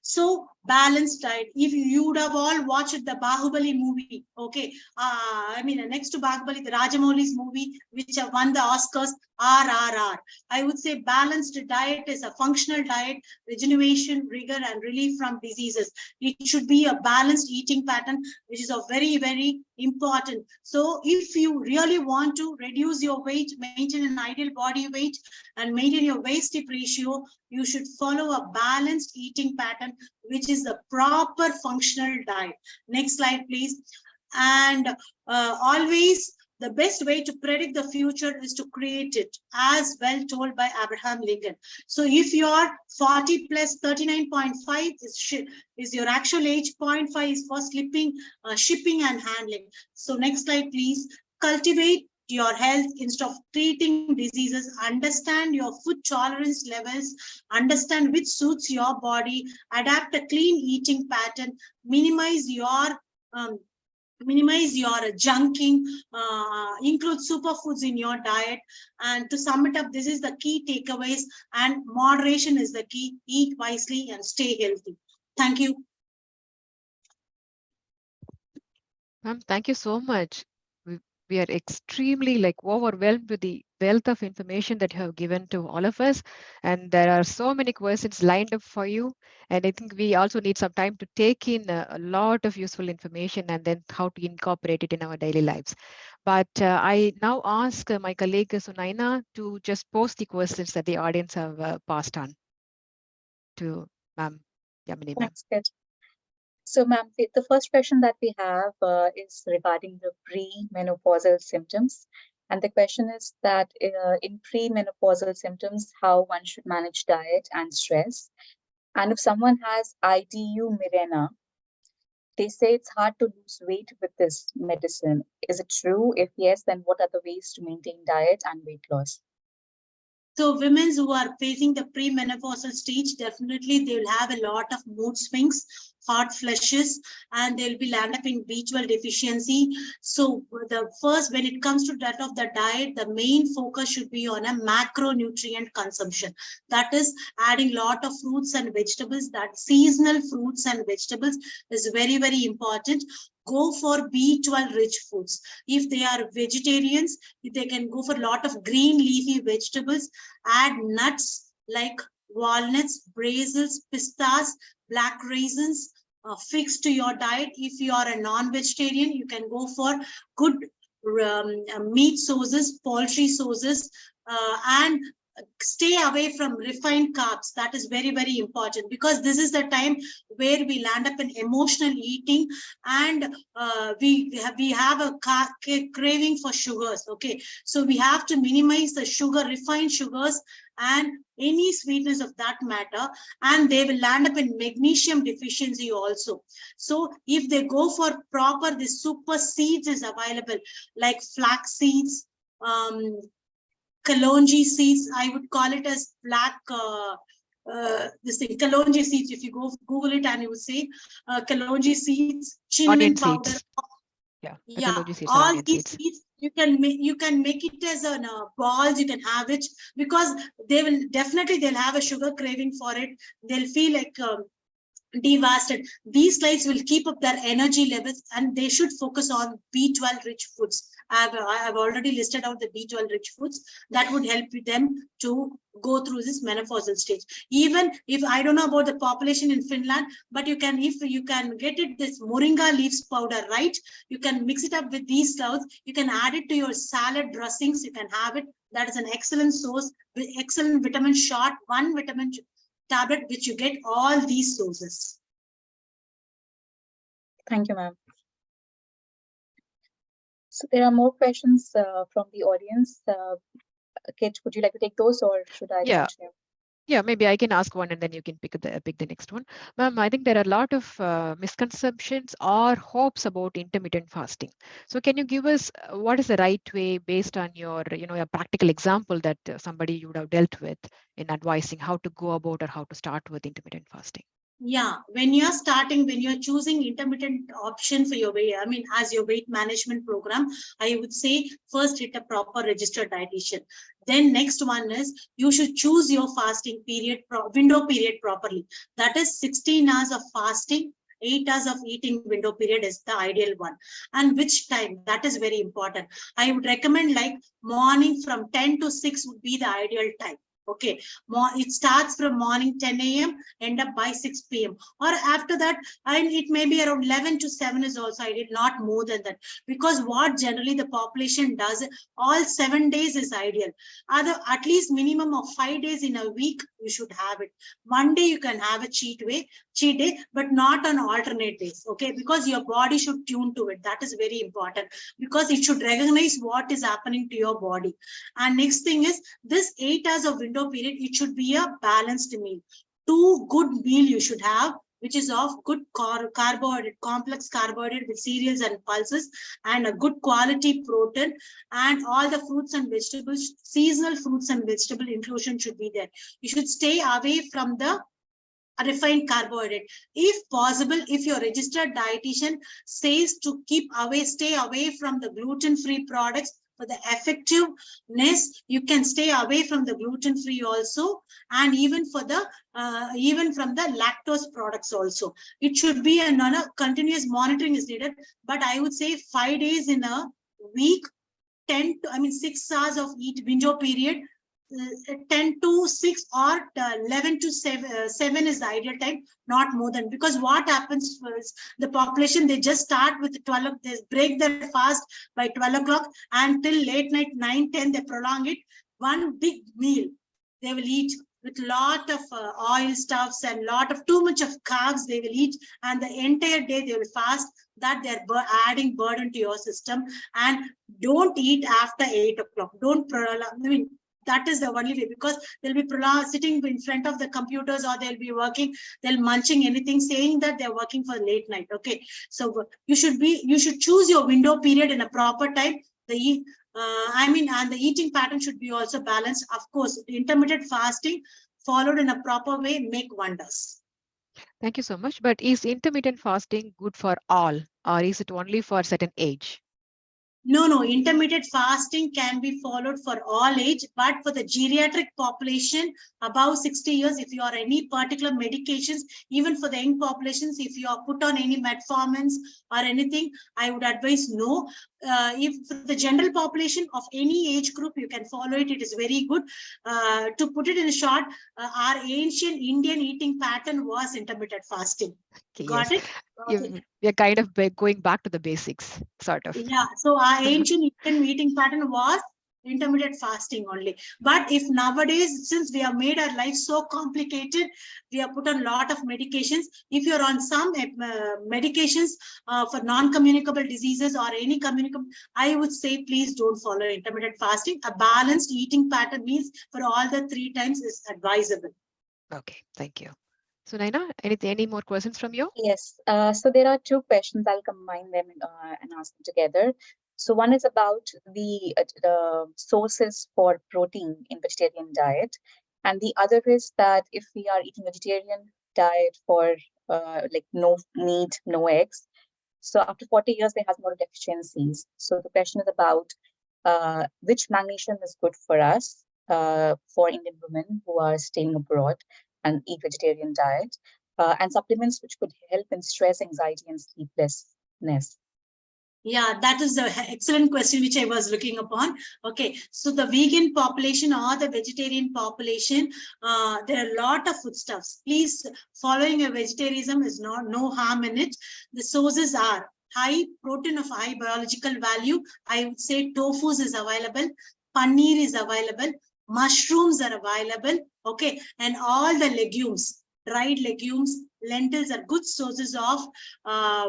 So balanced diet. If you would have all watched the Bahubali movie, okay. Next to Bahubali, the Rajamouli's movie, which have won the Oscars, RRR. I would say balanced diet is a functional diet, regeneration, rigor, and relief from diseases. It should be a balanced eating pattern, which is a very, very important. So if you really want to reduce your weight, maintain an ideal body weight, and maintain your waist-hip ratio, you should follow a balanced eating pattern pattern, which is the proper functional diet. Next slide, please. And always the best way to predict the future is to create it, as well told by Abraham Lincoln. So if you're 40 plus 39.5 is your actual age, 0.5 is for shipping and handling. So next slide, please. Cultivate your health instead of treating diseases. Understand your food tolerance levels, understand which suits your body, adapt a clean eating pattern, minimize your junking, include superfoods in your diet. And to sum it up, this is the key takeaways, and moderation is the key. Eat wisely and stay healthy. Thank you. Ma'am, thank you so much. We are extremely overwhelmed with the wealth of information that you have given to all of us. And there are so many questions lined up for you. And I think we also need some time to take in a lot of useful information and then how to incorporate it in our daily lives. But I now ask my colleague Sunaina to just post the questions that the audience have passed on to Ma'am Yamini, ma'am. That's good. So, ma'am, the first question that we have is regarding the pre-menopausal symptoms. And the question is that in pre-menopausal symptoms, how one should manage diet and stress. And if someone has IDU Mirena, they say it's hard to lose weight with this medicine. Is it true? If yes, then what are the ways to maintain diet and weight loss? So women who are facing the premenopausal stage, definitely they will have a lot of mood swings, hot flushes, and they'll be land up in B12 deficiency. So the first, when it comes to that of the diet, the main focus should be on a macronutrient consumption. That is adding lot of fruits and vegetables. That seasonal fruits and vegetables is very, very important. Go for B12 rich foods. If they are vegetarians, they can go for a lot of green leafy vegetables. Add nuts like walnuts, brazils, pistas, black raisins, fixed to your diet. If you are a non-vegetarian, you can go for good meat sources, poultry sources, and stay away from refined carbs. That is very, very important, because this is the time where we land up in emotional eating, and we have a craving for sugars. Okay, so we have to minimize the refined sugars and any sweetness of that matter, and they will land up in magnesium deficiency also. So if they go for proper, the super seeds is available, like flax seeds, kalonji seeds. I would call it as black this thing, kalonji seeds. If you go Google it and you would say kalonji seeds, cinnamon powder. Seeds. Yeah, seeds, all these seeds you can make it as a balls. You can have it, because they'll have a sugar craving for it. They'll feel like devastated. These slides will keep up their energy levels, and they should focus on B12 rich foods. I've already listed out the B12 rich foods that would help them to go through this menopausal stage. Even if I don't know about the population in Finland, but if you can get it, this moringa leaves powder, right? You can mix it up with these clouds. You can add it to your salad dressings. You can have it. That is an excellent source with excellent vitamin shot, one vitamin tablet, which you get all these sources. Thank you, ma'am. So there are more questions from the audience. Kit, would you like to take those, or should I continue? Yeah, maybe I can ask one and then you can pick the next one. Ma'am, I think there are a lot of misconceptions or hopes about intermittent fasting. So can you give us what is the right way, based on your, a practical example that somebody you would have dealt with in advising how to go about or how to start with intermittent fasting? Yeah, when you're choosing intermittent option for your weight, as your weight management program, I would say first hit a proper registered dietitian. Then next one is you should choose your fasting period, window period properly. That is 16 hours of fasting, 8 hours of eating window period is the ideal one. And which time, that is very important. I would recommend like morning from 10 to 6 would be the ideal time. Okay, it starts from morning 10 a.m. end up by 6 p.m. or after that, and it may be around 11 to 7 is also ideal, not more than that, because what generally the population does, all 7 days is ideal. At least minimum of 5 days in a week you should have it. One day you can have a cheat day, but not on alternate days. Okay, because your body should tune to it. That is very important, because it should recognize what is happening to your body. And next thing is, this 8 hours of window period, it should be a balanced meal. 2 good meal you should have, which is of good carbohydrate, complex carbohydrate with cereals and pulses, and a good quality protein, and all the fruits and vegetables, seasonal fruits and vegetable inclusion should be there. You should stay away from the refined carbohydrate. If possible, if your registered dietitian says to stay away from the gluten-free products, for the effectiveness, you can stay away from the gluten-free also, and even for the even from the lactose products also. It should be a continuous monitoring is needed, but I would say 5 days in a week, 6 hours of window period, 10 to 6 or 11 to 7 is the ideal time, not more than, because what happens is the population, they just start with 12, they break their fast by 12 o'clock until late night 9-10, they prolong it. One big meal they will eat with lot of oil stuffs and lot of too much of carbs they will eat, and the entire day they will fast. That they're adding burden to your system. And don't eat after 8 o'clock. Don't prolong. That is the only way, because they'll be sitting in front of the computers, or they'll be working, they'll munching anything, saying that they're working for late night. Okay, so you should choose your window period in a proper time. And the eating pattern should be also balanced. Of course, intermittent fasting followed in a proper way make wonders. Thank you so much. But is intermittent fasting good for all, or is it only for certain age? No, intermittent fasting can be followed for all age, but for the geriatric population above 60 years, if you are any particular medications, even for the young populations, if you are put on any metformins or anything, I would advise no. If for the general population of any age group, you can follow it. It is very good. To put it in short, our ancient Indian eating pattern was intermittent fasting. Okay, Got yes. it? Okay. We're kind of going back to the basics, sort of. Yeah, so our ancient Indian eating pattern was intermittent fasting only. But if nowadays, since we have made our life so complicated, we have put on a lot of medications. If you're on some medications for non-communicable diseases or any communicable, I would say please don't follow intermittent fasting. A balanced eating pattern means for all the 3 times is advisable. Okay, thank you. So Naina, any more questions from you? Yes. So there are 2 questions. I'll combine them and ask them together. So one is about the sources for protein in vegetarian diet, and the other is that if we are eating vegetarian diet for like no meat, no eggs, so after 40 years there has more deficiencies. So the question is about which magnesium is good for us for Indian women who are staying abroad and eat vegetarian diet, and supplements which could help in stress, anxiety, and sleeplessness. Yeah, that is an excellent question which I was looking upon. Okay, so the vegan population or the vegetarian population, there are a lot of foodstuffs. Please, following a vegetarianism is no harm in it. The sources are high protein of high biological value. I would say tofu is available, paneer is available, mushrooms are available. Okay, and all the legumes. Dried legumes, lentils are good sources of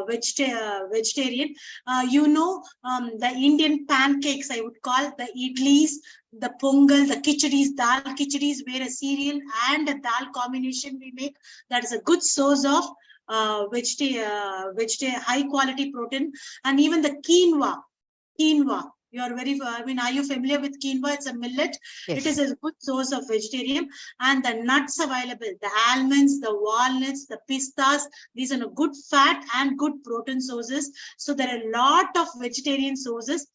vegetarian. The Indian pancakes, I would call the idlis, the pongal, the khichadis, dal khichadis, where a cereal and a dal combination we make. That is a good source of high quality protein. And even the quinoa. You are are you familiar with quinoa? It's a millet. Yes. It is a good source of vegetarian. And the nuts available, the almonds, the walnuts, the pistas, these are good fat and good protein sources. So there are a lot of vegetarian sources.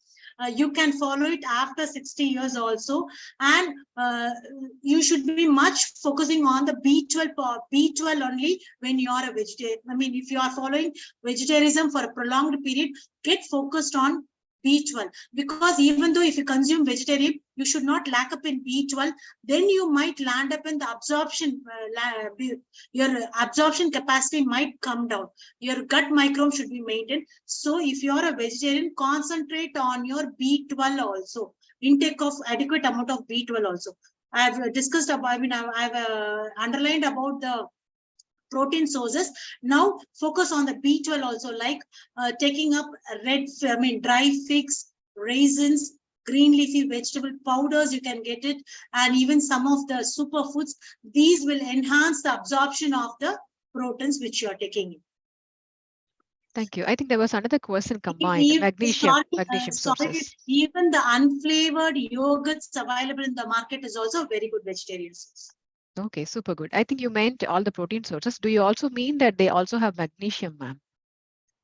You can follow it after 60 years also. And you should be much focusing on the B12 only when you are a vegetarian. If you are following vegetarianism for a prolonged period, get focused on B12, because even though if you consume vegetarian, you should not lack up in B12, then you might land up in the absorption, your absorption capacity might come down. Your gut microbiome should be maintained. So if you are a vegetarian, concentrate on your B12 also, intake of adequate amount of B12 also. I've discussed about, I mean, I've underlined about the protein sources. Now focus on the B12 also, like taking up dry figs, raisins, green leafy vegetable powders, you can get it, and even some of the superfoods. These will enhance the absorption of the proteins which you are taking in. Thank you. I think there was another question combined, magnesium sources. Even the unflavored yogurts available in the market is also a very good vegetarian source. Okay, super good. I think you meant all the protein sources. Do you also mean that they also have magnesium, ma'am?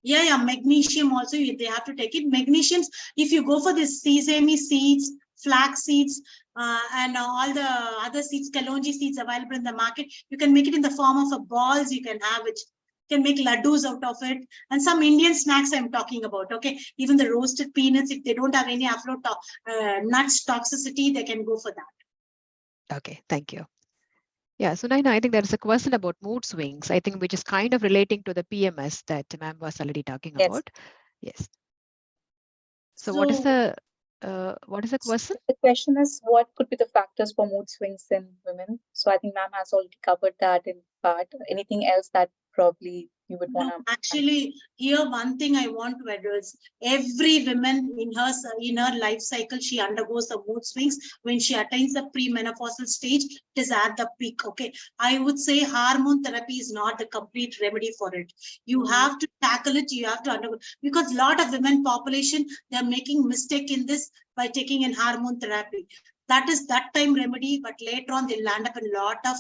Yeah, magnesium also, they have to take it. Magnesiums, if you go for the sesame seeds, flax seeds, and all the other seeds, kalonji seeds available in the market, you can make it in the form of a balls, you can have it. You can make laddus out of it. And some Indian snacks I'm talking about, okay? Even the roasted peanuts, if they don't have any nuts toxicity, they can go for that. Okay, thank you. Yeah, so Naina, I think there is a question about mood swings, I think, which is kind of relating to the PMS that ma'am was already talking about. Yes. So what is the question? The question is, what could be the factors for mood swings in women? So I think ma'am has already covered that in part. Anything else that probably you would want to? Actually, here one thing I want to address: every woman in her life cycle, she undergoes the mood swings. When she attains the premenopausal stage, it is at the peak. Okay, I would say hormone therapy is not the complete remedy for it. You have to tackle it. You have to undergo, because a lot of women population, they are making mistake in this by taking in hormone therapy. That is that time remedy, but later on they'll land up in a lot of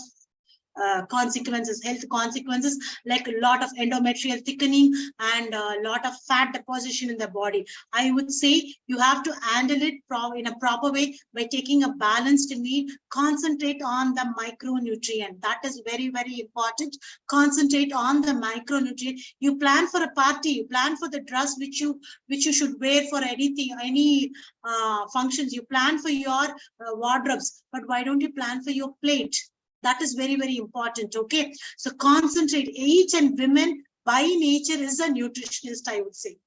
consequences, health consequences, like a lot of endometrial thickening and a lot of fat deposition in the body. I would say you have to handle it in a proper way by taking a balanced meal. Concentrate on the micronutrient. That is very, very important. Concentrate on the micronutrient. You plan for a party, you plan for the dress which you should wear for anything, any functions. You plan for your wardrobes, but why don't you plan for your plate? That is very, very important. Okay, so concentrate. Each and women by nature is a nutritionist, I would say.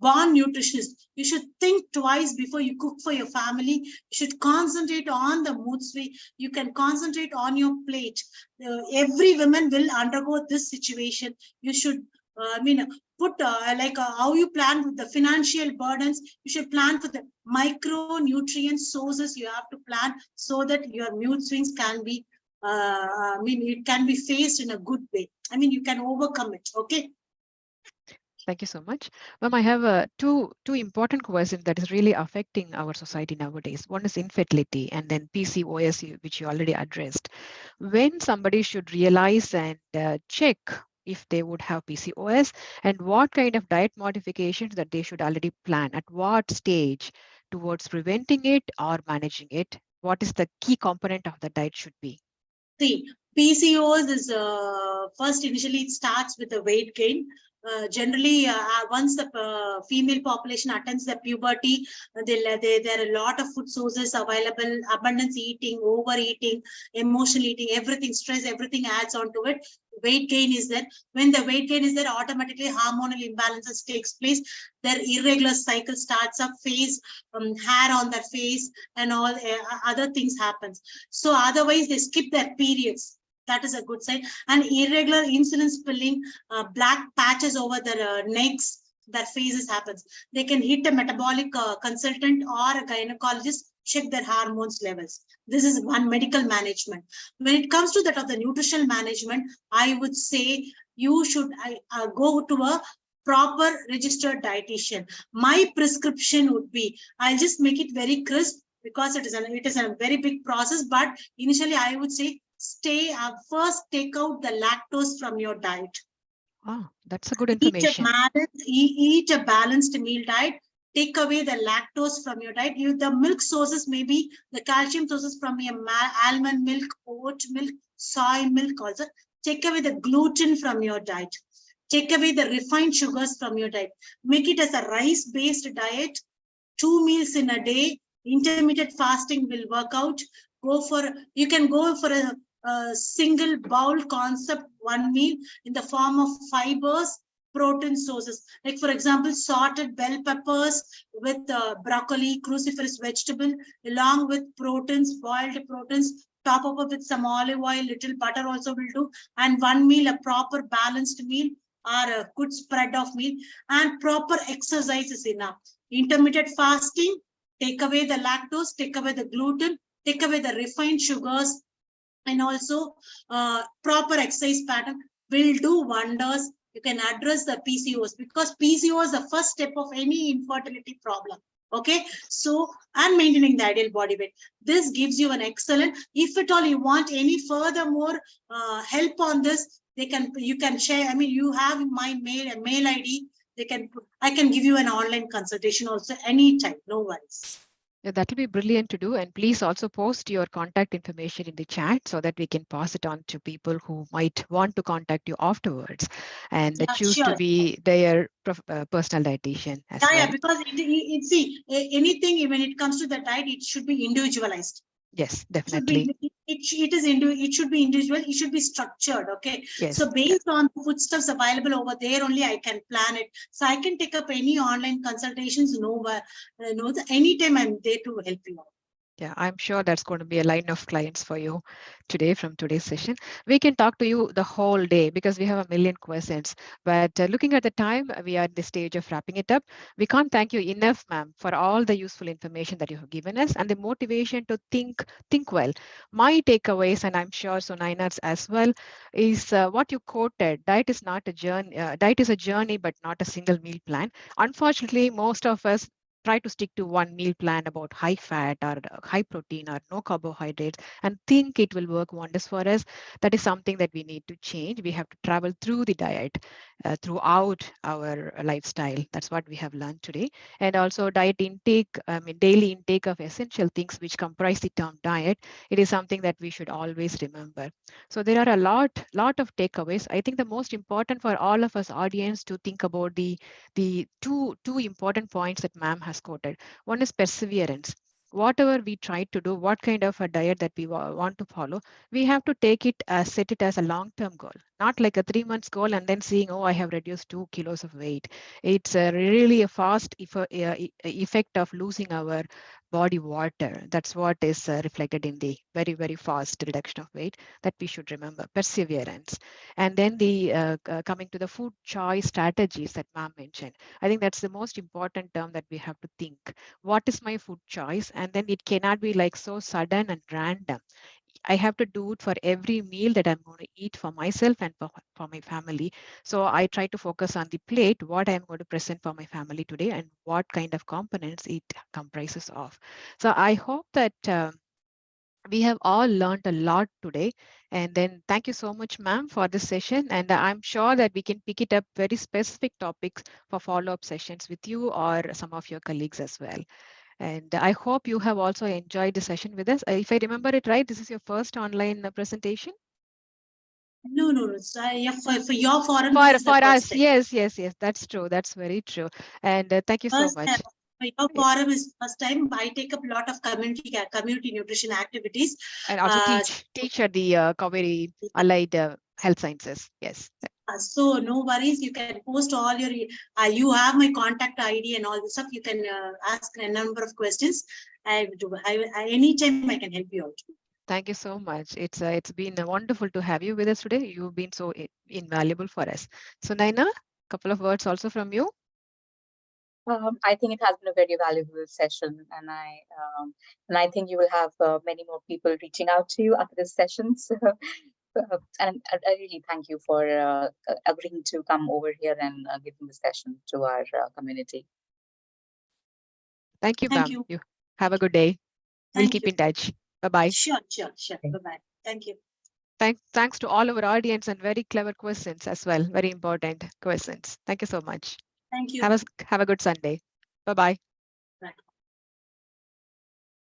Born nutritionist. You should think twice before you cook for your family. You should concentrate on the mood swing. You can concentrate on your plate. Every woman will undergo this situation. You should put how you plan with the financial burdens. You should plan for the micronutrient sources. You have to plan so that your mood swings can be it can be faced in a good way. You can overcome it. Okay. Thank you so much. Ma'am, I have two important questions that is really affecting our society nowadays. One is infertility, and then PCOS, which you already addressed. When somebody should realize and check if they would have PCOS, and what kind of diet modifications that they should already plan, at what stage towards preventing it or managing it, what is the key component of the diet should be? See, PCOS is first initially it starts with the weight gain. Generally, once the female population attains the puberty, there are a lot of food sources available, abundance eating, overeating, emotional eating, everything, stress, everything adds on to it. Weight gain is there. When the weight gain is there, automatically hormonal imbalances takes place. Their irregular cycle starts up, hair on their face, and all other things happens. So otherwise, they skip their periods. That is a good sign. And irregular insulin spilling, black patches over their necks, their faces happens. They can hit a metabolic consultant or a gynecologist, check their hormones levels. This is one medical management. When it comes to that of the nutritional management, I would say you should go to a proper registered dietitian. My prescription would be, I'll just make it very crisp because it is a very big process, but initially I would say first take out the lactose from your diet. Oh, that's a good information. Eat a balanced meal diet. Take away the lactose from your diet. The milk sources, maybe the calcium sources from your almond milk, oat milk, soy milk also. Take away the gluten from your diet. Take away the refined sugars from your diet. Make it as a rice-based diet. 2 meals in a day. Intermittent fasting will work out. You can go for a single bowl concept, one meal in the form of fibers, protein sources. Like for example, sorted bell peppers with broccoli, cruciferous vegetable, along with proteins, boiled proteins, top up with some olive oil, little butter also will do. And one meal, a proper balanced meal or a good spread of meal, and proper exercise is enough. Intermittent fasting, take away the lactose, take away the gluten, take away the refined sugars, and also proper exercise pattern will do wonders. You can address the PCOS, because PCOS is the first step of any infertility problem. Okay, so and maintaining the ideal body weight. This gives you an excellent. If at all you want any further more help on this, you can share. I mean, you have my mail ID. I can give you an online consultation also anytime. No worries. Yeah, that will be brilliant to do. And please also post your contact information in the chat so that we can pass it on to people who might want to contact you afterwards and choose sure. to be their personal dietitian as well. Yeah, because see, anything when it comes to the diet, it should be individualized. Yes, definitely. It should be individual. It should be structured. Okay. Yes. So based on the foodstuffs available over there, only I can plan it. So I can take up any online consultations. Anytime I'm there to help you out. Yeah, I'm sure that's going to be a line of clients for you today from today's session. We can talk to you the whole day because we have a million questions. But looking at the time, we are at the stage of wrapping it up. We can't thank you enough, ma'am, for all the useful information that you have given us and the motivation to think well. My takeaways, and I'm sure Sunaina's as well, is what you quoted. Diet is not a journey. Diet is a journey, but not a single meal plan. Unfortunately, most of us try to stick to one meal plan about high fat or high protein or no carbohydrates and think it will work wonders for us. That is something that we need to change. We have to travel through the diet throughout our lifestyle. That's what we have learned today. And also diet intake, daily intake of essential things which comprise the term diet. It is something that we should always remember. So there are a lot of takeaways. I think the most important for all of us audience to think about the two important points that ma'am has quoted. One is perseverance. Whatever we try to do, what kind of a diet that we want to follow, we have to take it set it as a long-term goal, not like a 3 months goal and then seeing, oh, I have reduced 2 kilos of weight. It's really a fast effect of losing our body water. That's what is reflected in the very, very fast reduction of weight that we should remember. Perseverance. And then the coming to the food choice strategies that ma'am mentioned. I think that's the most important term that we have to think. What is my food choice? And then it cannot be like so sudden and random. I have to do it for every meal that I'm going to eat for myself and for my family. So I try to focus on the plate, what I'm going to present for my family today and what kind of components it comprises of. So I hope that we have all learned a lot today. And then thank you so much, ma'am, for this session. And I'm sure that we can pick it up very specific topics for follow-up sessions with you or some of your colleagues as well. And I hope you have also enjoyed the session with us. If I remember it right, this is your first online presentation? No. Yeah, for your forum, For, this is the for first us, time. yes, that's true. That's very true. And thank you so much. For your forum is first time. I take up a lot of community nutrition activities. And also teach at the Kaveri Allied Health Sciences. Yes. So no worries. You can post all your. You have my contact ID and all this stuff. You can ask a number of questions. Anytime I can help you out. Thank you so much. It's been wonderful to have you with us today. You've been so invaluable for us. So Naina, a couple of words also from you. I think it has been a very valuable session, and I think you will have many more people reaching out to you after this session. So, and I really thank you for agreeing to come over here and giving the session to our community. Thank you, Thank ma'am. you. You have a good day. We'll keep in touch. Bye-bye. Sure. Bye-bye. Thank you. Thanks to all our audience and very clever questions as well. Very important questions. Thank you so much. Thank you. Have a good Sunday. Bye-bye.